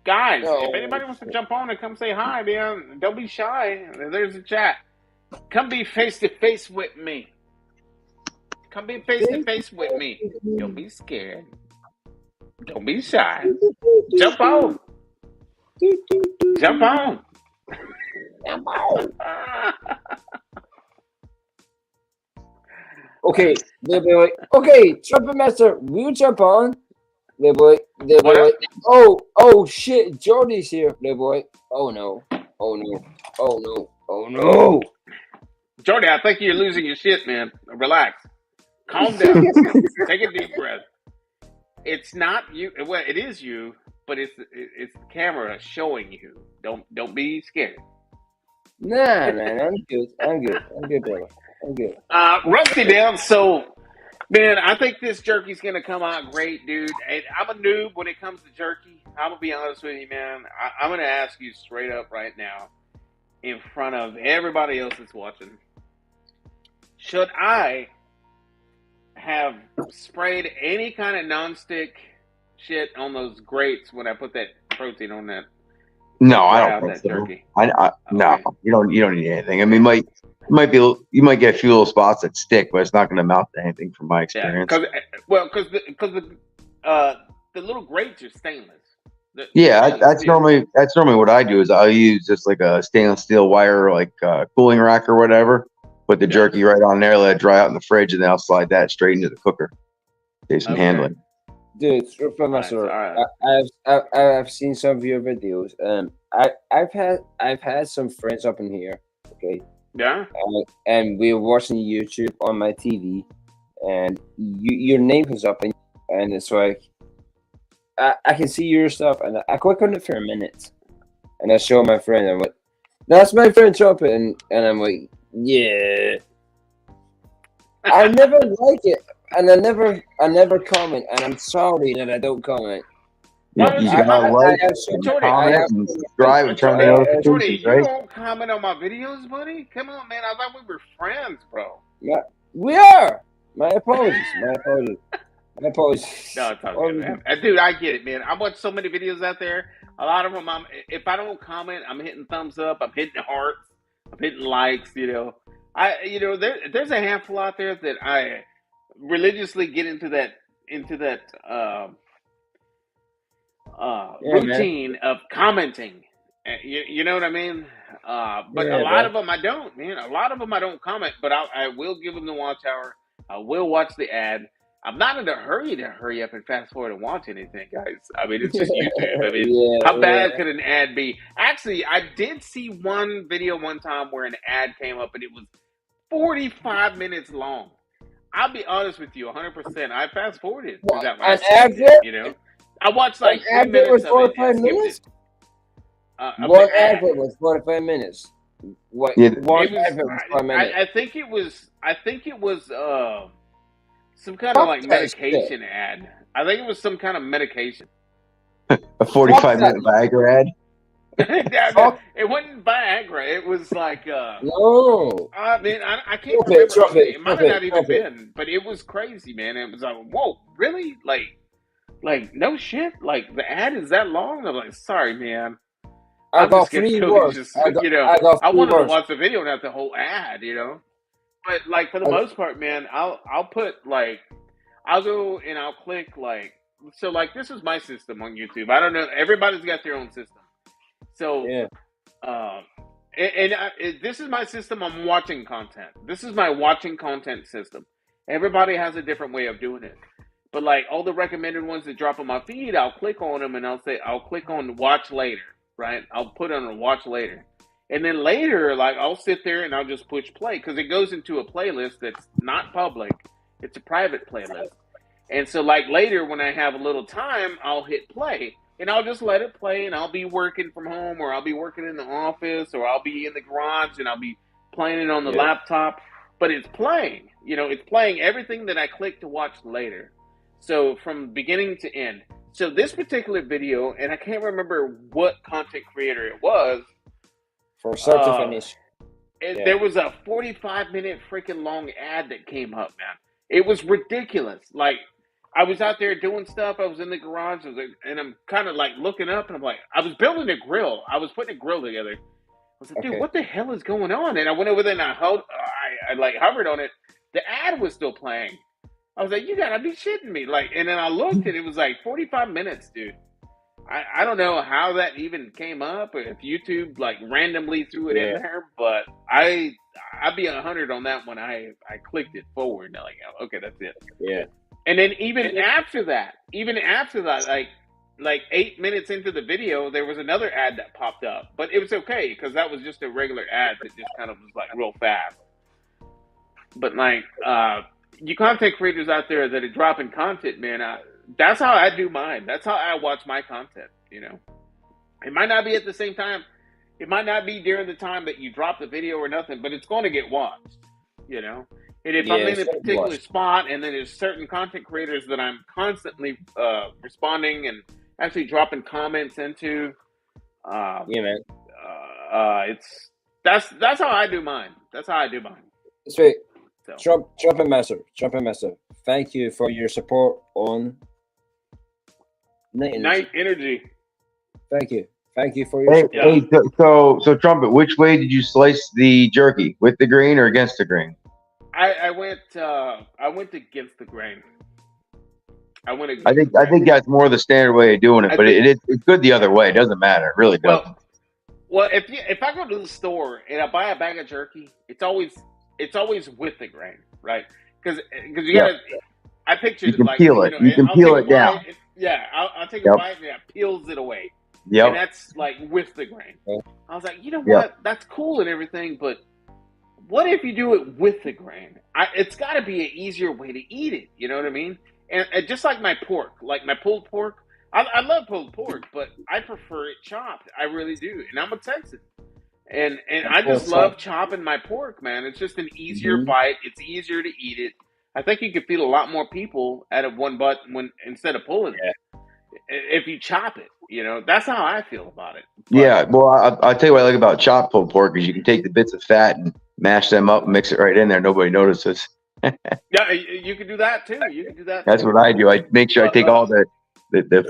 Guys, if anybody wants to jump on and come say hi, man, don't be shy. There's a chat. Come be face to face with me. Come be face to face with me. Don't be scared. Don't be shy. Jump on. Jump on. Okay, little boy. Okay, Trumpetmaster, we'll jump on. Little boy. Oh shit, Jordy's here, little boy. Oh no. Jordy, I think you're losing your shit, man. Relax. Calm down. Take a deep breath. It's not you. Well, it is you, but it's the camera showing you. Don't be scared. Nah, man, I'm good, brother. I'm good. Rusty down. So, man, I think this jerky's gonna come out great, dude. And I'm a noob when it comes to jerky. I'm gonna be honest with you, man. I'm gonna ask you straight up right now, in front of everybody else that's watching. Should I have sprayed any kind of nonstick shit on those grates when I put that protein on that? No, I don't think so. Jerky? No, you don't need anything. I mean, you might get a few little spots that stick, but it's not going to amount to anything from my experience. Because the little grates are stainless. That's normally what I do. Is I'll use just like a stainless steel wire, like cooling rack or whatever. Put the jerky right on there, let it dry out in the fridge, and then I'll slide that straight into the cooker. Save some handling. Dude, I've seen some of your videos. I've had some friends up in here. Okay. Yeah. And we were watching YouTube on my TV, and your name comes up, and it's like I can see your stuff, and I click on it for a minute, and I show my friend. I'm like, "That's my friend Trumpet," and I'm like, "Yeah." I never like it, and I never comment, and I'm sorry that I don't comment. Why You don't you gotta comment? like have and some. Jordy, I have comment and some. subscribe and turn on Jordy, the Jordy, notifications, you right? don't comment on my videos, buddy? Come on, man. I thought we were friends, bro. We are. My apologies. My apologies. My apologies. No, it's all good, man. Dude, I get it, man. I watch so many videos out there. A lot of them, if I don't comment, I'm hitting thumbs up. I'm hitting hearts. I'm hitting likes. There's a handful out there that I religiously get into that Yeah, man. routine of commenting. You know what I mean? But a Yeah, lot man. of them I don't, man. A lot of them I don't comment, but I will give them the watch hour. I will watch the ad. I'm not in a hurry to hurry up and fast forward and watch anything, guys. I mean, it's just YouTube. I mean, how bad could an ad be? Actually, I did see one video one time where an ad came up and it was 45 minutes long. I'll be honest with you, 100%. I fast forwarded through that when I An seen ad it, you know. I watched like 3 advert minutes was of it 45 and skipped minutes? it. One advert was 45 minutes. What? Yeah. One It was, advert was 5 minutes. I think it was some kind of like Fuck that medication ad. I think it was some kind of medication. A 45-minute Viagra ad. It wasn't Viagra. It was like No. I mean, I can't Trumpet, remember. It might have not trumpet, even trumpet. been, but it was crazy, man. It was like, whoa, really? Like no shit. Like the ad is that long? I'm like, sorry, man. I I'm got just getting 3 really words. just, I got I 3 wanted to words. watch the video, not the whole ad, you know. But like for the most part, man, I'll put like I'll go and I'll click like so like this is my system on YouTube. I don't know. Everybody's got their own system. So Yeah. this is my system. I'm watching content. This is my watching content system. Everybody has a different way of doing it. But like all the recommended ones that drop on my feed, I'll click on them and I'll click on watch later, right? I'll put on a watch later. And then later, like I'll sit there and I'll just push play because it goes into a playlist that's not public. It's a private playlist. And so like later when I have a little time, I'll hit play and I'll just let it play and I'll be working from home or I'll be working in the office or I'll be in the garage and I'll be playing it on the laptop. But it's playing, it's playing everything that I click to watch later. So from beginning to end. So this particular video, and I can't remember what content creator it was. From start to finish. There was a 45-minute freaking long ad that came up, man. It was ridiculous. Like, I was out there doing stuff. I was in the garage, and I'm kind of like looking up, and I'm like, I was building a grill. I was putting a grill together. I was like, dude, what the hell is going on? And I went over there and I hovered on it. The ad was still playing. I was like, you gotta be shitting me. Like, and then I looked and it was like 45 minutes, dude. I don't know how that even came up or if YouTube like randomly threw it in there, but I'd be 100 on that when I clicked it forward. And like, okay, that's it. Yeah. And then even after that, like 8 minutes into the video, there was another ad that popped up, but it was okay because that was just a regular ad that just kind of was like real fast. But like, you content creators out there that are dropping content, man, that's how I do mine. That's how I watch my content, It might not be at the same time. It might not be during the time that you drop the video or nothing, but it's going to get watched, And if I'm in a particular spot and then there's certain content creators that I'm constantly responding and actually dropping comments into, man. That's how I do mine. That's how I do mine. Sweet. So. Trumpetmaster, thank you for your support on Night Energy. Thank you for your support. So Trumpet, which way did you slice the jerky? With the grain or against the grain? I went against the grain. I think that's more the standard way of doing it, but it's good the other way. It doesn't matter. It really doesn't. Well, if I go to the store and I buy a bag of jerky, it's always with the grain, right? Because you gotta. I picture you can like peel it. You can peel it down. I'll take a bite and it peels it away. Yep. And that's like with the grain. I was like, you know what? That's cool and everything, but what if you do it with the grain? It's got to be an easier way to eat it. You know what I mean? And just like my pork, like my pulled pork. I love pulled pork, but I prefer it chopped. I really do. And I'm a Texan. And I just love chopping my pork, man. It's just an easier bite. It's easier to eat it. I think you could feed a lot more people out of one butt instead of pulling it. if you chop it. You know, that's how I feel about it. But, Yeah, well, I'll tell you what I like about chopped pulled pork is you can take the bits of fat and mash them up, and mix it right in there. Nobody notices. yeah, you can do that too. You can do that. That's too. what I do. I make sure I But, take all the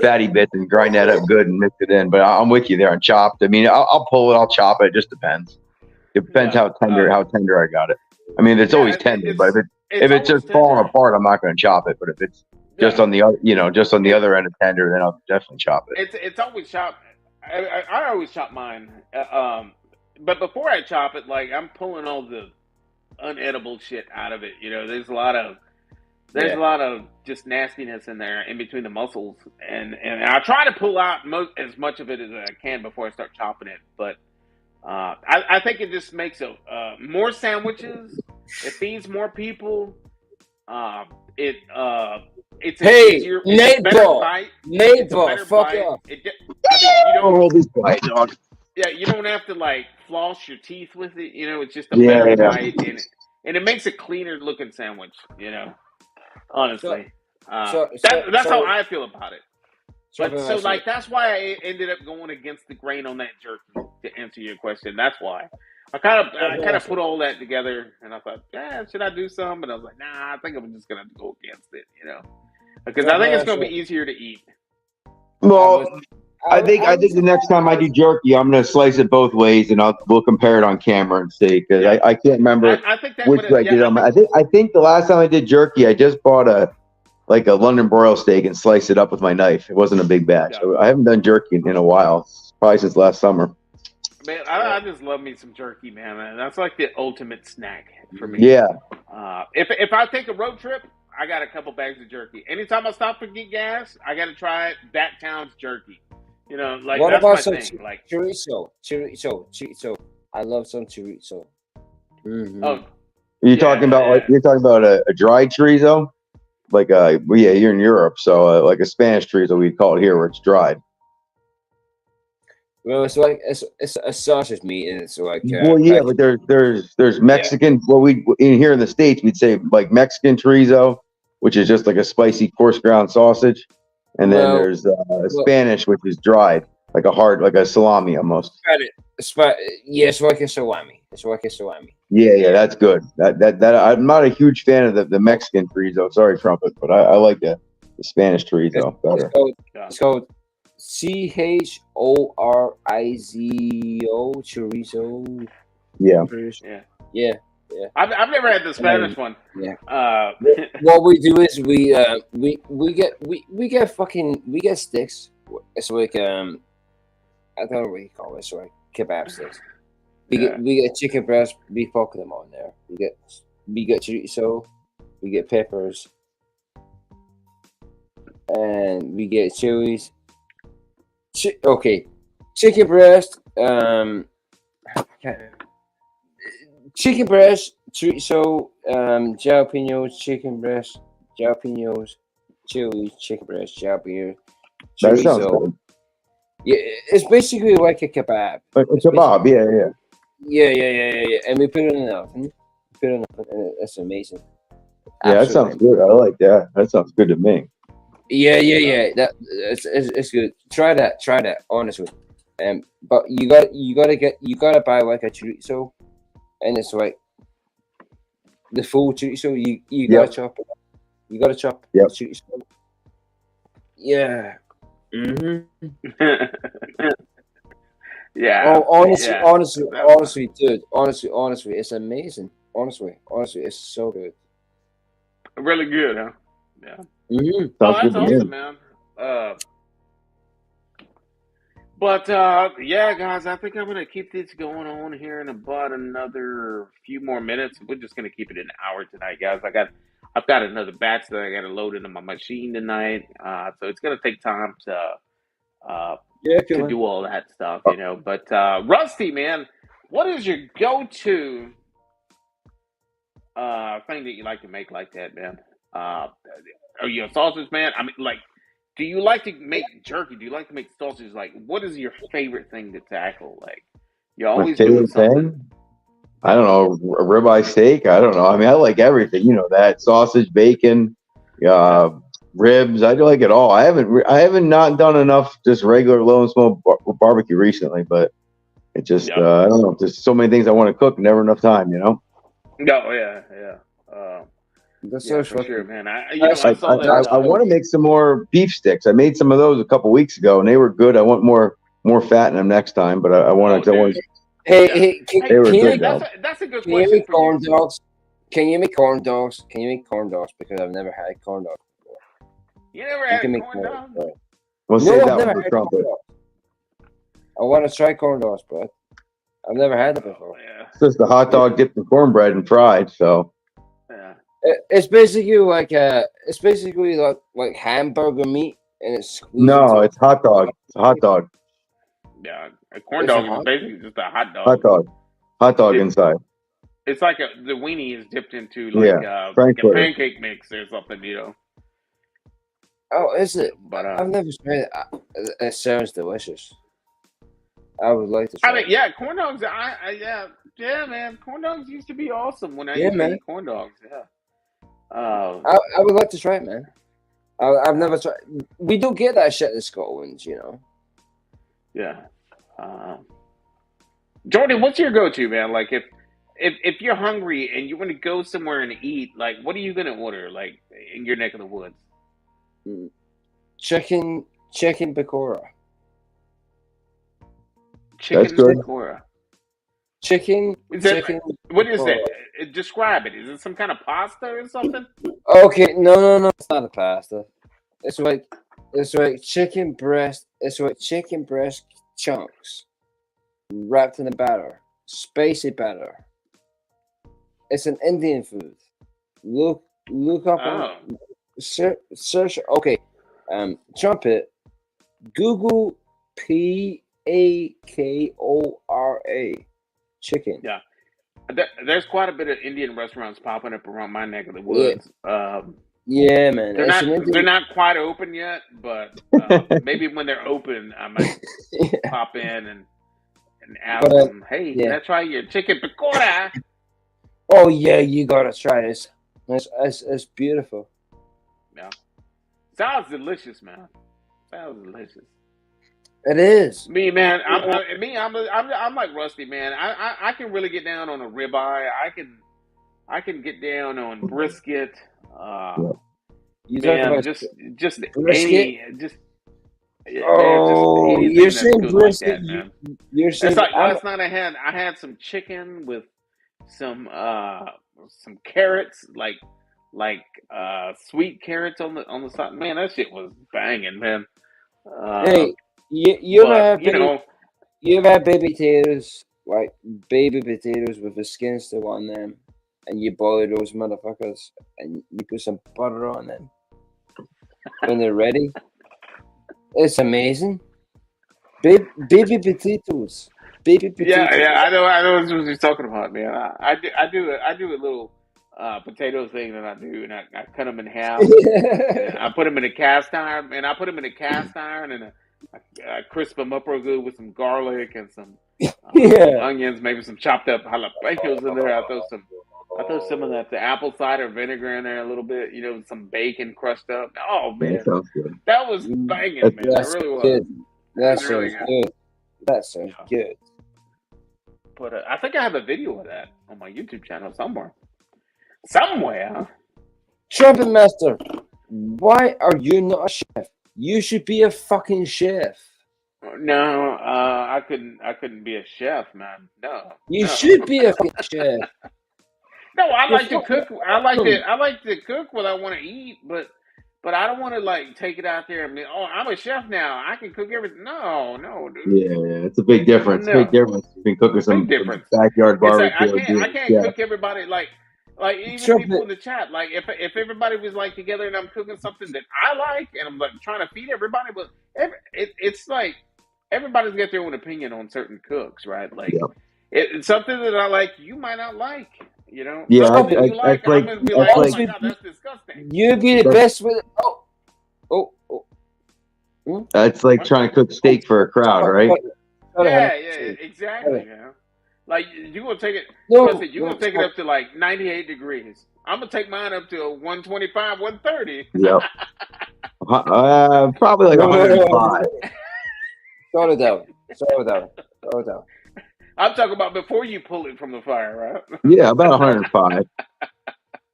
fatty bits and grind that up good and mix it in. But I'm with you there on chopped. I mean, I'll pull it, I'll chop it. It just depends. It depends how tender I got it. I mean, it's always tender, but if it's just falling apart, I'm not going to chop it. But if it's just on the other, just on the other end of tender, then I'll definitely chop it. It's always chopped. I always chop mine. But before I chop it, like I'm pulling all the unedible shit out of it. You know, there's a lot of just nastiness in there in between the muscles, and I try to pull out as much of it as I can before I start chopping it. But I think it just makes more sandwiches. It feeds more people. It's Hey, neighbor, fuck off. This guy, dog. Yeah, you don't have to like floss your teeth with it. You know, it's just a better bite, and it makes a cleaner looking sandwich. You know, honestly, that's how I feel about it. But so like that's why I ended up going against the grain on that jerky. To answer your question, that's why I kind of put all that together, and I thought, yeah, should I do some? And I was like, nah, I think I'm just gonna go against it. You know, because I think it's gonna be easier to eat. Well, I think the next time I do jerky, I'm going to slice it both ways, and we'll compare it on camera and see. Because I can't remember which way I did on. I think the last time I did jerky, I just bought a London broil steak and sliced it up with my knife. It wasn't a big batch. Yeah. I haven't done jerky in a while, probably since last summer. Man, I just love me some jerky, man. That's like the ultimate snack for me. Yeah. If I take a road trip, I got a couple bags of jerky. Anytime I stop to get gas, I got to try it. That town's jerky. You know, like what that's about my some thing. Like chorizo? I love some chorizo. Mm-hmm. Oh, you're talking about a dried chorizo, like you're in Europe, so like a Spanish chorizo we call it here, where it's dried. Well, it's like it's a sausage meat, and it's like but there's Mexican. Well, we in here in the States we'd say like Mexican chorizo, which is just like a spicy coarse ground sausage. And then there's Spanish, which is dried, like a salami almost. It's like a salami. Yeah, that's good. That I'm not a huge fan of the Mexican chorizo. Sorry, Trumpet, but I like the Spanish chorizo better. It's called CHORIZO chorizo. Yeah. I've never had the Spanish one. Yeah. What we do is we get sticks. It's like I don't know what you call it. It's like kebab sticks. We get chicken breast. We poke them on there. We get chorizo. We get peppers, and we get chilies. Chicken breast. Chicken breast, chorizo, jalapenos, chicken breast, jalapenos, chili, chicken breast, jalapeno, chorizo. That sounds good. Yeah, it's basically like a kebab. Like a kebab, yeah. Yeah. And we put it in the oven. And that's amazing. Yeah, that sounds good. I like that. That sounds good to me. Yeah. It's good. Try that. Honestly. But you gotta buy like a chorizo. And it's like the full chorizo. You gotta chop it. You gotta chop the chorizo. Yeah. Mm-hmm. Yeah. Oh, honestly, dude. Honestly, it's amazing. Honestly, it's so good. Really good, huh? Yeah. Mm-hmm. That's awesome, man. But yeah, guys, I think I'm gonna keep this going on here in about another few more minutes. We're just gonna keep it an hour tonight, guys. I've got another batch that I gotta load into my machine tonight, so it's gonna take time to do all that stuff, you know. But Rusty, man, what is your go-to thing that you like to make like that, man? Are you a sausage man? I mean, like. Do you like to make jerky? Do you like to make sausages? Like, what is your favorite thing to tackle? Like, you're always doing something. I don't know, a ribeye steak. I don't know. I mean, I like everything. You know that sausage, bacon, ribs. I like it all. I haven't not done enough just regular low and smoke barbecue recently, but it just I don't know. There's so many things I want to cook, never enough time. No, yeah. That's Yeah, so for sure, fucking. man. I saw that. I want to make some more beef sticks. I made some of those a couple weeks ago, and they were good. I want more fat in them next time, but I want to. Hey, They were good, that's a good can you question make for corn you. dogs? Can you make corn dogs? Can you make corn dogs? Because I've never had corn dogs before. You never You had can make corn dogs? dogs. We'll No, save I've that never one for had corn trumpet. dogs. I want to try corn dogs, bro. I've never had it before. Yeah. It's just a hot dog dipped in cornbread and fried. So Yeah. It's basically like hamburger meat, and it's squeezed no, into it's hot dog. It's a hot dog. Yeah. A corn It's a dog is hot- basically just a hot dog. Hot dog It- inside. It's like the weenie is dipped into Yeah, like a Frankfurter. pancake mix or something, you know. Oh, is it? But I've never tried it. It sounds delicious. I would like to try. I mean, yeah, corn dogs. Yeah, man. Corn dogs used to be awesome when I Yeah, used man. to eat corn dogs. Yeah. I would like to try it, man. I've never tried. We don't get that shit in Scotland, you know. Yeah. Jordan, what's your go-to, man? Like if you're hungry and you want to go somewhere and eat, like what are you gonna order? Like in your neck of the woods? Chicken pakora. Chicken good. pakora. Chicken. Is that, Chicken. what is pakora. that? Describe it. Is it some kind of pasta or something? Okay, no, it's not a pasta. It's like chicken breast. It's like chicken breast chunks wrapped in a batter, spicy batter. It's an Indian food. Look up on search. Okay, trumpet. Google PAKORA chicken. Yeah. There's quite a bit of Indian restaurants popping up around my neck of the woods. Yeah, man. They're not quite open yet, but maybe when they're open, I might pop in and ask them, "Hey, can I try your chicken pakora?" Oh yeah, you gotta try this. It's beautiful. Yeah, sounds delicious, man. Sounds delicious. It is. Me, man. I'm like Rusty, man. I can really get down on a ribeye. I can get down on brisket. You Man, about just brisket? you're saying brisket? Like that, man. You're saying It's like last night I had some chicken with some carrots, like sweet carrots on the side. Man, that shit was banging, man. Hey, you ever have baby potatoes, like baby potatoes with the skin still on them, and you boil those motherfuckers, and you put some butter on them when they're ready? It's amazing. Baby potatoes. Baby potatoes. Yeah, I know what you're talking about, man. I do a little potato thing that I do, and I cut them in half. And I put them in a cast iron, and I crisp them up real good with some garlic and some onions, maybe some chopped up jalapenos in there. I throw some of the apple cider vinegar in there a little bit, some bacon crushed up. Oh man, that sounds good. That was banging, man. It really was. Good. That sounds really good. That sounds good. But I think I have a video of that on my YouTube channel somewhere. Somewhere. Trumpetmaster, why are you not a chef? You should be a fucking chef. No, I couldn't be a chef, man. No. You should be a fucking chef. No, I like to cook. I like to cook what I want to eat, but I don't want to take it out there and be, oh, I'm a chef now. I can cook everything. No, dude. Yeah, it's a big difference. No. Big difference between cooking some backyard barbecue. I can't cook everybody like even people in the chat. Like if everybody was together and I'm cooking something that I like and I'm trying to feed everybody, but it's like everybody's got their own opinion on certain cooks, right? It's something that I like, you might not like. Yeah, something you like, I'm gonna be like, oh my god, that's disgusting. You'd be the best with it. It's like trying to cook steak for a crowd, right? Yeah, exactly. Like you gonna take it? No, Listen, you gonna take it no, up to like 98 degrees. I'm gonna take mine up to 125, 130. Yep. Probably like no, no, no, 105. slow it down. Slow it down. Slow it down. I'm talking about before you pull it from the fire, right? Yeah, about 105.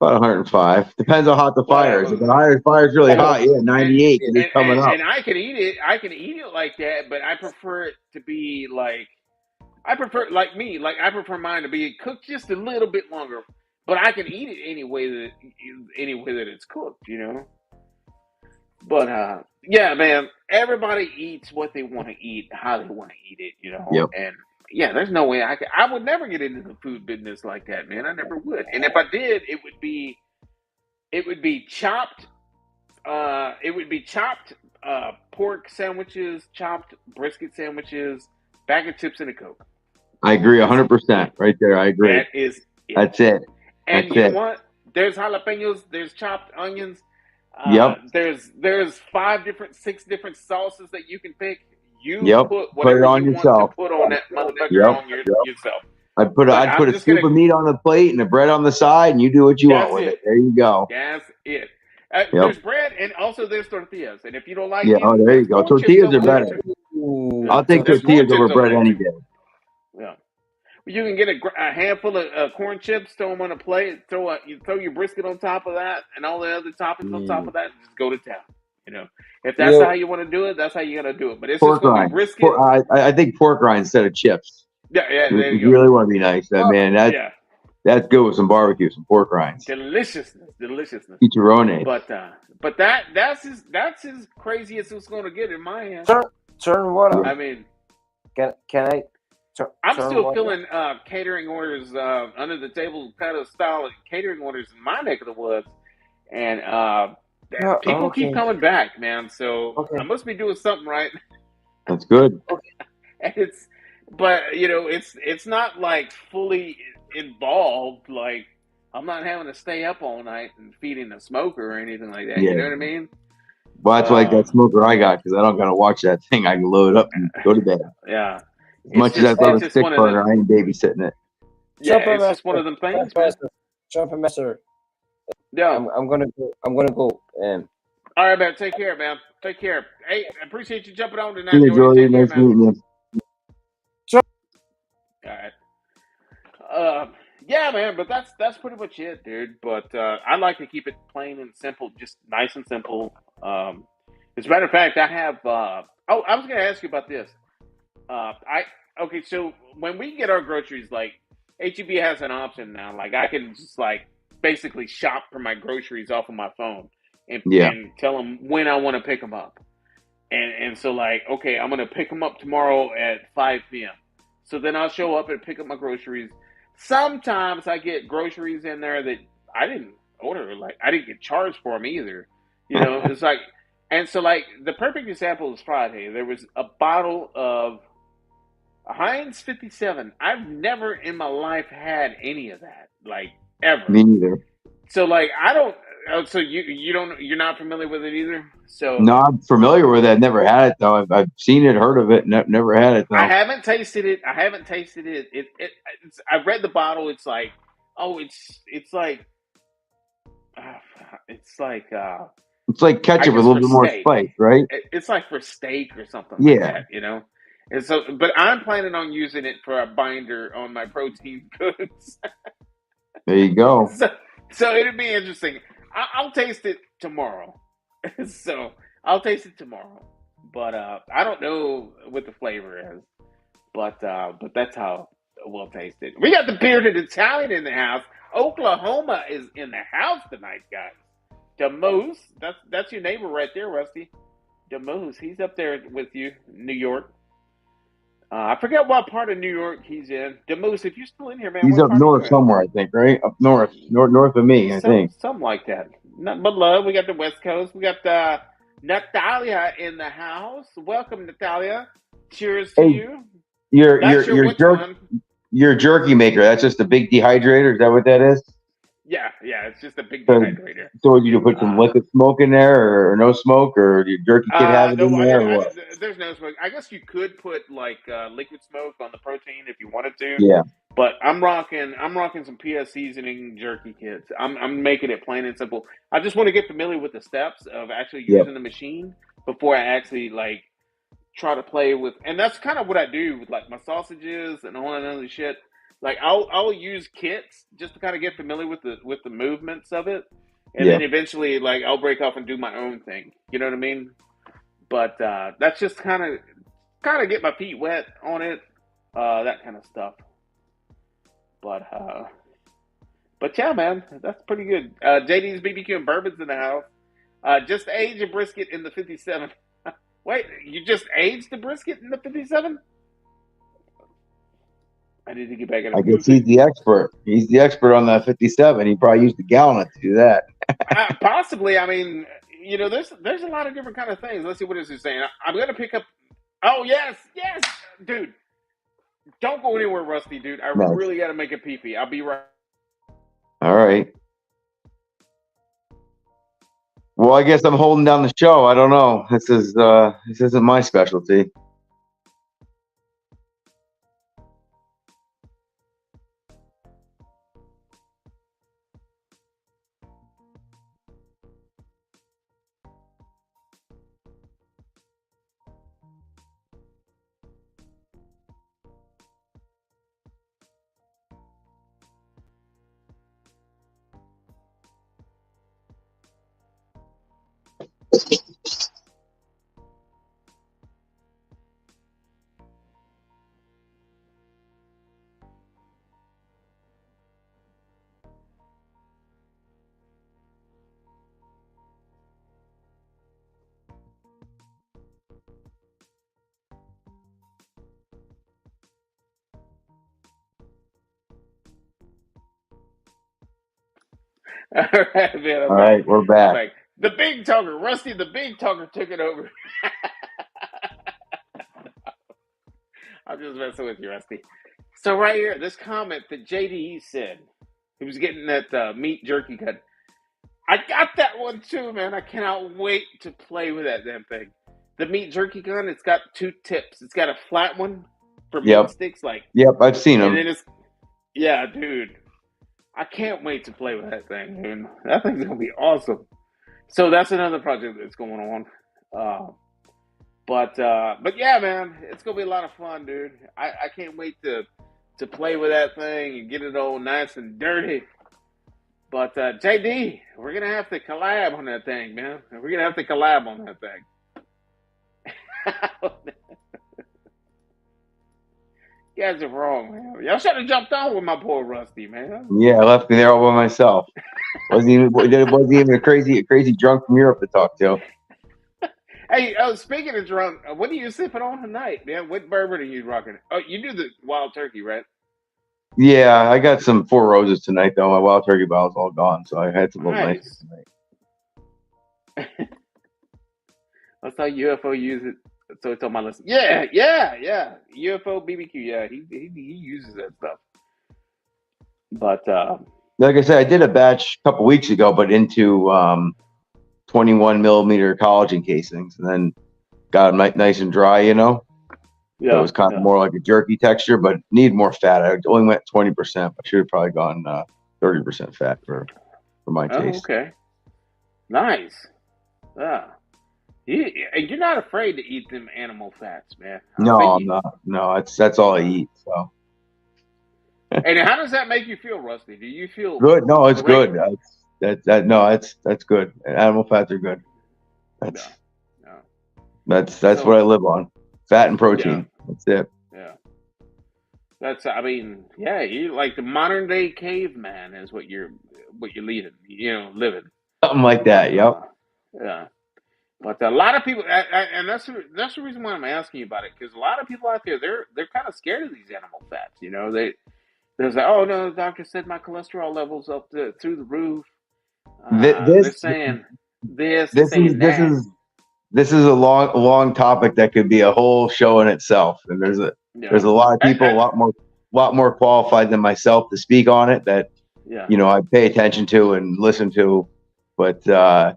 About 105. Depends how hot the fire is. If the fire is really hot, yeah, 98 because it's coming up. And I can eat it. I can eat it like that, but I prefer it to be like I prefer like me. Like I prefer mine to be cooked just a little bit longer, but I can eat it any way that it's cooked. You know. But yeah, man, everybody eats what they want to eat, how they want to eat it, you know. Yep. And yeah, there's no way I would never get into the food business like that, man. I never would. And if I did, it would be chopped pork sandwiches, chopped brisket sandwiches, bag of chips and a Coke. I agree 100% right there. I agree. That is it. That's it. And That's you it. know what? There's jalapenos, there's chopped onions. Yep. There's 6 different sauces that you can pick. You Yep. put whatever Put it on you yourself. want to put on that motherfucker Yep. on yourself. I'd put a scoop of meat on the plate and the bread on the side, and you do what you want with it. There you go. That's it. Yep. There's bread, and also there's tortillas. And if you don't like Yeah. it, Oh, there you go. corn chips Tortillas are over better. there, too. Ooh, I'll take There's tortillas corn over chips over bread there, any too. day. Yeah. You can get a handful of corn chips, throw them on a plate, you throw your brisket on top of that, and all the other toppings on top of that, and just go to town. You know, if that's how you want to do it, that's how you got to do it. But it's pork just going to rind. be brisket. I think pork rind instead of chips. Yeah, there If you you go. really want to be nice, man, that's good with some barbecue, some pork rinds. Deliciousness. Chicharrones. But that's as crazy as it's going to get in my hand. Turn what up? I mean, can I? I'm still feeling catering orders under the table kind of style catering orders in my neck of the woods, and people keep coming back, man. So I must be doing something right. That's good. And but you know, it's not like fully involved. Like I'm not having to stay up all night and feeding a smoker or anything like that. Yeah. You know what I mean? Well, that's like that smoker I got because I don't gotta watch that thing. I can load it up and go to bed. Yeah. As much as I love a stick burner, I ain't babysitting it. Yeah, it's just one of them things. Trumpetmaster. Yeah, I'm gonna go. All right, man. Take care, man. Take care. Hey, I appreciate you jumping on tonight. See you, Jordy. Nice meeting you. All right. Yeah, man. But that's pretty much it, dude. But I like to keep it plain and simple, just nice and simple. As a matter of fact, I have. I was going to ask you about this. Okay, so when we get our groceries, like HEB has an option now. Like I can just like basically shop for my groceries off of my phone and tell them when I want to pick them up. And so like, okay, I'm going to pick them up tomorrow at 5 p.m. So then I'll show up and pick up my groceries. Sometimes I get groceries in there that I didn't order. Like I didn't get charged for them either. You know, it's like, and so like the perfect example is Friday. There was a bottle of Heinz 57. I've never in my life had any of that, like ever. Me neither. So like I don't. So you're not familiar with it either. So no, I'm familiar with it. I've never had it though. I've seen it, heard of it, never had it though. I haven't tasted it. I read the bottle. It's like it's like ketchup with a little bit more spice, right? It's like for steak or something like that, you know. And so, but I'm planning on using it for a binder on my protein goods. There you go. So it'll be interesting. I'll taste it tomorrow. So I'll taste it tomorrow. But I don't know what the flavor is. But that's how we'll taste it. We got the bearded Italian in the house. Oklahoma is in the house tonight, guys. DeMoose, that's your neighbor right there, Rusty. DeMoose, he's up there with you, New York. I forget what part of New York he's in. DeMoose, if you're still in here, man. He's up north somewhere, I think, right? Up north of me, I think. Something like that. Nothing but love. We got the West Coast. We got Natalia in the house. Welcome, Natalia. Cheers to you. Your jerky maker, that's just a big dehydrator? Is that what that is? Yeah, it's just a big So, dehydrator. so would you put some liquid smoke in there, or no smoke, or do your jerky kid have it No, in there, or what? there's no smoke. I guess you could put like liquid smoke on the protein if you wanted to. Yeah, But I'm rocking some PS seasoning jerky kits. I'm making it plain and simple. I just want to get familiar with the steps of actually yep, using the machine before I actually like try to play with. And that's kind of what I do with like my sausages and all that other shit. Like I'll use kits just to kind of get familiar with the movements of it, and yeah. then eventually like I'll break off and do my own thing. You know what I mean? But that's just kind of get my feet wet on it, that kind of stuff. But yeah, man, that's pretty good. JD's BBQ and bourbon's in the house. Just age a brisket in the 57. Wait, you just aged the brisket in the 57? I need to get back in the I guess booth. he's the expert. He's the expert on the 57. He probably used a gallon to do that. Possibly. I mean, you know, there's a lot of different kind of things. Let's see what this is saying. I'm gonna pick up. Oh yes, dude. Don't go anywhere, Rusty, dude. I Nice. really got to make a pee-pee. I'll be right. All right. Well, I guess I'm holding down the show. I don't know. This isn't my specialty. All right, man. All right, we're back. The big talker, Rusty, the big talker took it over. I'm just messing with you, Rusty. So right here, this comment that JD said, he was getting that meat jerky cut. I got that one too, man. I cannot wait to play with that damn thing. The meat jerky gun, it's got two tips. It's got a flat one for meat sticks, Yep, I've seen them. And then yeah, dude. I can't wait to play with that thing, dude. That thing's gonna be awesome. So that's another project that's going on. But yeah, man, it's gonna be a lot of fun, dude. I can't wait to play with that thing and get it all nice and dirty. But JD, we're gonna have to collab on that thing, man. We're gonna have to collab on that thing. You guys are wrong, man. Y'all should have jumped on with my poor Rusty, man. Yeah, I left me there all by myself. Wasn't even a crazy drunk from Europe to talk to. Hey, speaking of drunk, what are you sipping on tonight, man? What bourbon are you rocking? Oh, you do the Wild Turkey, right? Yeah, I got some Four Roses tonight, though. My Wild Turkey bottle's all gone, so I had some little nice tonight. I saw UFO use it, so it's on my list. Yeah. UFO BBQ, yeah, he uses that stuff. But like I said, I did a batch a couple weeks ago, but into 21 millimeter collagen casings, and then got them nice and dry, you know. Yeah, so it was kind of more like a jerky texture, but need more fat. I only went 20%. I should have probably gone 30% fat for my taste. Okay, nice. Yeah, you're not afraid to eat them animal fats, man. No, I'm not. No, that's all I eat. So. And how does that make you feel, Rusty? Do you feel good? No, it's good. That's good. Animal fats are good. That's what I live on. Fat and protein. Yeah. That's it. Yeah. That's, I mean, yeah, you like the modern day caveman is what you're leading, living. Something like that, yep. Yeah. But a lot of people, and that's the reason why I'm asking you about it, because a lot of people out there, they're kind of scared of these animal fats. They're like, oh no, the doctor said my cholesterol levels up through the roof. They're saying this. This is a long topic that could be a whole show in itself. And there's a lot of people, a lot more qualified than myself to speak on it. That Yeah. I pay attention to and listen to. But the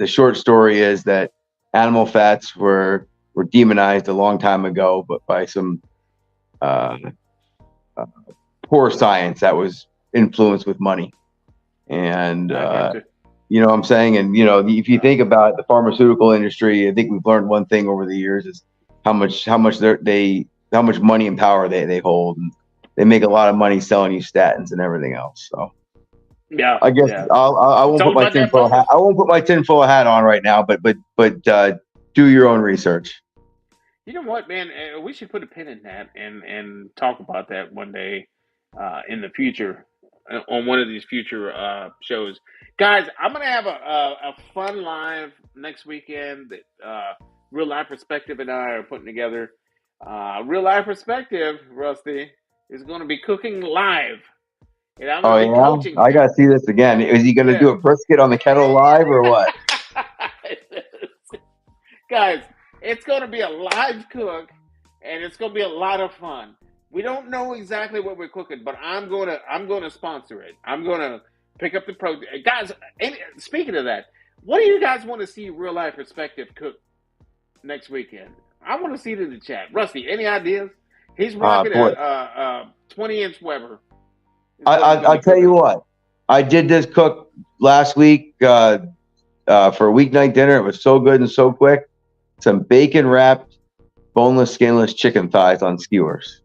short story is that animal fats were demonized a long time ago, but by some poor science that was influenced with money. And you know what I'm saying? And if you think about the pharmaceutical industry, I think we've learned one thing over the years is how much money and power they hold. And they make a lot of money selling you statins and everything else. So yeah, I guess I won't put my tinfoil hat. I won't put my tinfoil hat on right now, but do your own research. You know what, man? We should put a pin in that and talk about that one day in the future on one of these future shows. Guys, I'm gonna have a fun live next weekend that Real Life Perspective and I are putting together. Real Life Perspective, Rusty, is going to be cooking live, and I'm going to be coaching. I gotta see this again. Is he gonna do a brisket on the kettle live or what? Guys, it's going to be a live cook, and it's going to be a lot of fun. We don't know exactly what we're cooking, but I'm going to sponsor it. I'm going to pick up the protein. Guys, speaking of that, what do you guys want to see Real Life Perspective cook next weekend? I want to see it in the chat. Rusty, any ideas? He's rocking a 20-inch Weber. I'll tell you what. I did this cook last week for a weeknight dinner. It was so good and so quick. Some bacon wrapped, boneless, skinless chicken thighs on skewers.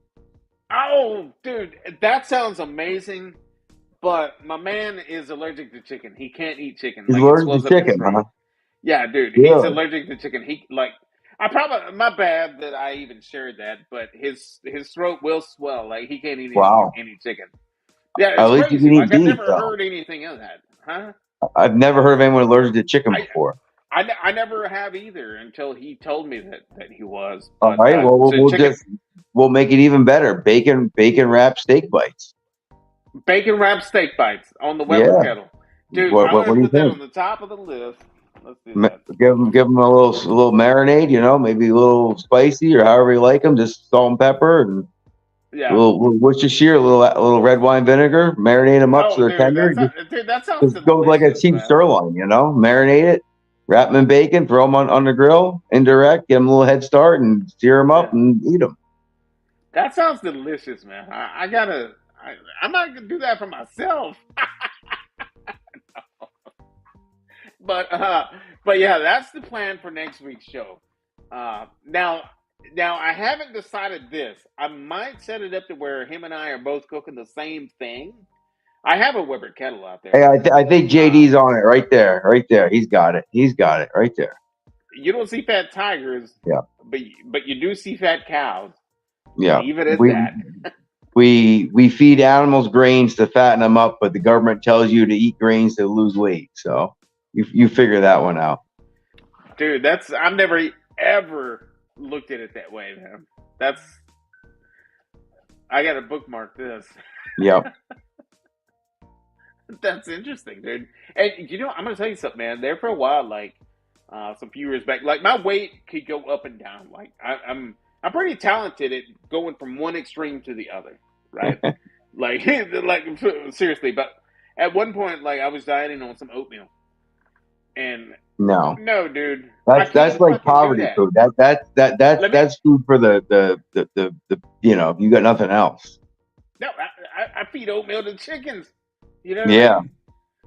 Oh, dude, that sounds amazing. But my man is allergic to chicken. He can't eat chicken. He's allergic to chicken, huh? Yeah, dude, he's allergic to chicken. My bad that I even shared that, but his throat will swell. Like he can't eat any chicken. Yeah, it's at least crazy. You can eat beef, I've never heard anything of that, huh? I've never heard of anyone allergic to chicken before. I never have either until he told me that he was. All right, well we'll make it even better. Bacon wrapped steak bites. Bacon wrapped steak bites on the Weber kettle, dude. What do you put that think? on the top of the list. Let's do that. Give them a little marinade, maybe a little spicy or however you like them. Just salt and pepper and a little Worcestershire, a little red wine vinegar. Marinate them up so they're tender. That sounds just goes like a cheap sirloin, Marinate it, wrap them in bacon, throw them on the grill, indirect, give them a little head start, and sear them up and eat them. That sounds delicious, man. I'm not gonna do that for myself. But yeah, that's the plan for next week's show. Now I haven't decided this. I might set it up to where him and I are both cooking the same thing. I have a Weber kettle out there. Hey, I think JD's on it right there. He's got it right there. You don't see fat tigers, but you do see fat cows. Yeah, even at that. We feed animals grains to fatten them up, but the government tells you to eat grains to lose weight. So you figure that one out, dude. I've never ever looked at it that way, man. I gotta bookmark this. Yep. That's interesting, dude. And I'm gonna tell you something, man. There for a while, like some few years back, like my weight could go up and down. Like I'm pretty talented at going from one extreme to the other, right? like seriously. But at one point, like I was dieting on some oatmeal, and no, dude, that's like poverty food. That's food for the if you got nothing else. No, I feed oatmeal to chickens. What I mean?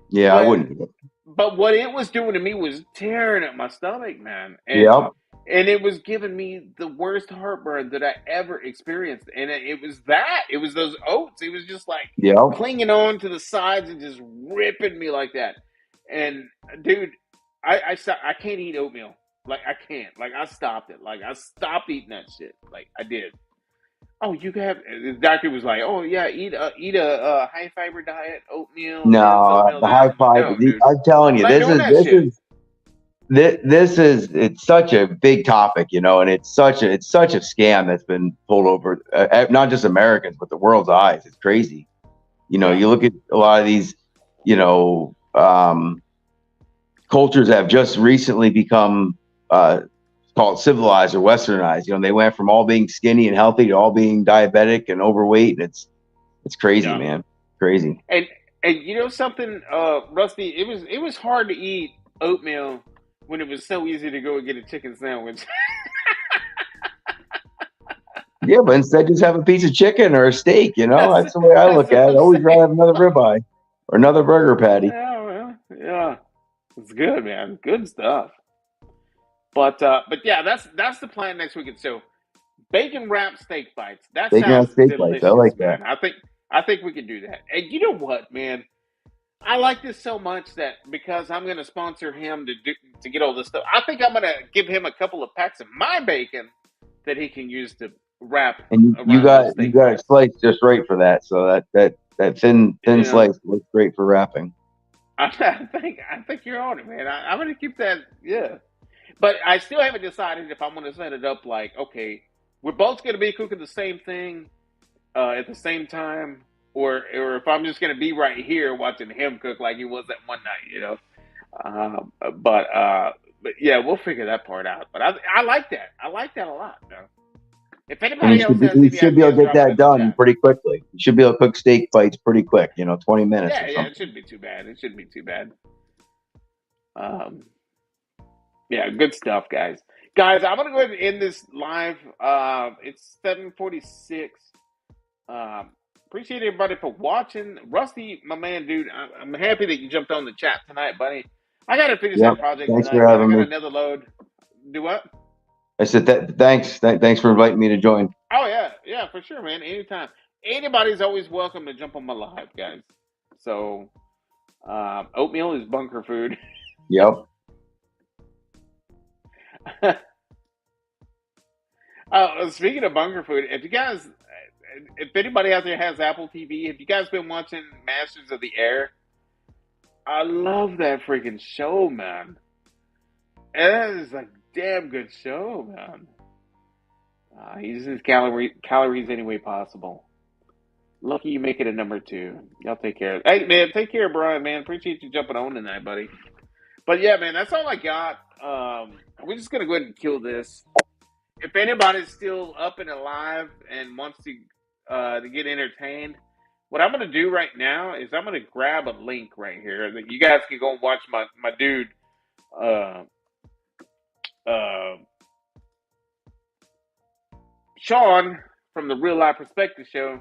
Yeah, I wouldn't. But what it was doing to me was tearing at my stomach, man. And it was giving me the worst heartburn that I ever experienced. And it was those oats. It was just like clinging on to the sides and just ripping me like that. And dude, I can't eat oatmeal. Like I can't. Like I stopped it. Like I stopped eating that shit. Like I did. Oh, you have. The doctor was like, "Oh yeah, eat a high fiber diet, oatmeal." No, the high fiber. I'm telling you, it's such a big topic, and it's such a scam that's been pulled over not just Americans but the world's eyes. It's crazy. You look at a lot of these, cultures that have just recently become called civilized or westernized. They went from all being skinny and healthy to all being diabetic and overweight, and it's crazy, man. Crazy. And you know something, Rusty, it was hard to eat oatmeal when it was so easy to go and get a chicken sandwich. Yeah, but instead just have a piece of chicken or a steak. that's That's the way I that's look what at it. I'm Always rather saying. have another ribeye or another burger patty. Yeah, well, yeah, it's good, man. Good stuff. But yeah, that's the plan next weekend. So bacon wrapped steak bites. That Bacon on sounds steak bites. I delicious, like that. man. I think we can do that. And you know what, man? I like this so much that because I'm going to sponsor him to get all this stuff, I think I'm going to give him a couple of packs of my bacon that he can use to wrap And you around those got steak it bites. sliced just right for that. So that thin Yeah, slice looks great for wrapping. I think you're on it, man. I'm going to keep that. Yeah, but I still haven't decided if I'm going to set it up like, okay, we're both going to be cooking the same thing at the same time, or if I'm just going to be right here watching him cook like he was that one night. Um, but but yeah, we'll figure that part out. But I like that. I like that a lot. Though. If And anybody else has you any should be able ideas, to get drop it that in the done chat. pretty quickly. You should be able to cook steak bites pretty quick. 20 minutes or Yeah, it something. shouldn't be too bad. It shouldn't be too bad. Um, yeah, good stuff, guys. Guys, I'm gonna go ahead and end this live. It's 7:46. Appreciate everybody for watching. Rusty, my man, dude, I'm happy that you jumped on the chat tonight, buddy. I got to finish Yep. that project Thanks tonight, for man. I having got me. another load. Do what? I said thanks. Thanks for inviting me to join. Oh, yeah, for sure, man. Anytime. Anybody's always welcome to jump on my live, guys. So, oatmeal is bunker food. Yep. Speaking of bunker food, if anybody out there has Apple TV, have you guys been watching Masters of the Air? I love that freaking show, man. That is a damn good show, man. He uses calories any way possible. Lucky you make it a number 2. Y'all take care. Hey, man, take care, Brian, man. Appreciate you jumping on tonight, buddy. But yeah, man, that's all I got. We're just going to go ahead and kill this. If anybody's still up and alive and wants to get entertained, what I'm going to do right now is I'm going to grab a link right here that you guys can go and watch my dude, Sean from the Real Life Perspective Show.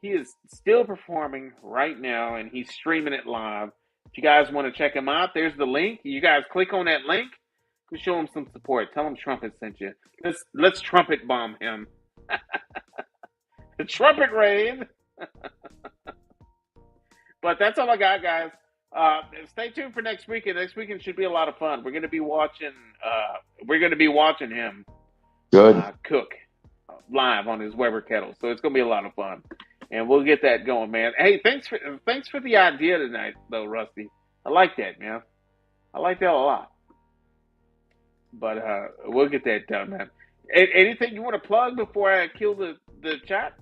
He is still performing right now, and he's streaming it live. If you guys want to check him out, there's the link. You guys click on that link. Show him some support. Tell him Trumpet sent you. Let's trumpet bomb him. The trumpet rain. But that's all I got, guys. Stay tuned for next weekend. Next weekend should be a lot of fun. We're going to be watching. Him. Good. Cook live on his Weber kettle. So it's going to be a lot of fun, and we'll get that going, man. Hey, thanks for the idea tonight, though, Rusty. I like that, man. I like that a lot. But we'll get that done, man. Anything you want to plug before I kill the chat?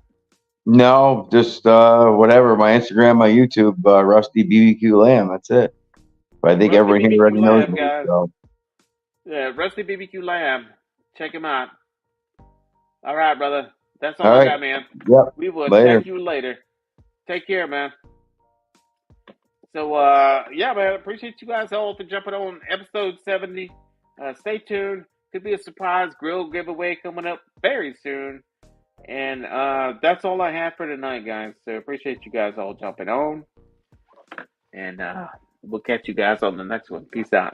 No, just whatever. My Instagram, my YouTube, Rusty BBQ Lamb. That's it. But I think Rusty everyone here BBQ already knows Lamb, me. guys. So. Yeah, Rusty BBQ Lamb. Check him out. All right, brother. That's all All I right. got, man. Yep. We will Later. check you later. Take care, man. So, yeah, man, appreciate you guys all for jumping on episode 70. Stay tuned. Could be a surprise grill giveaway coming up very soon. And that's all I have for tonight, guys. So appreciate you guys all jumping on. And we'll catch you guys on the next one. Peace out.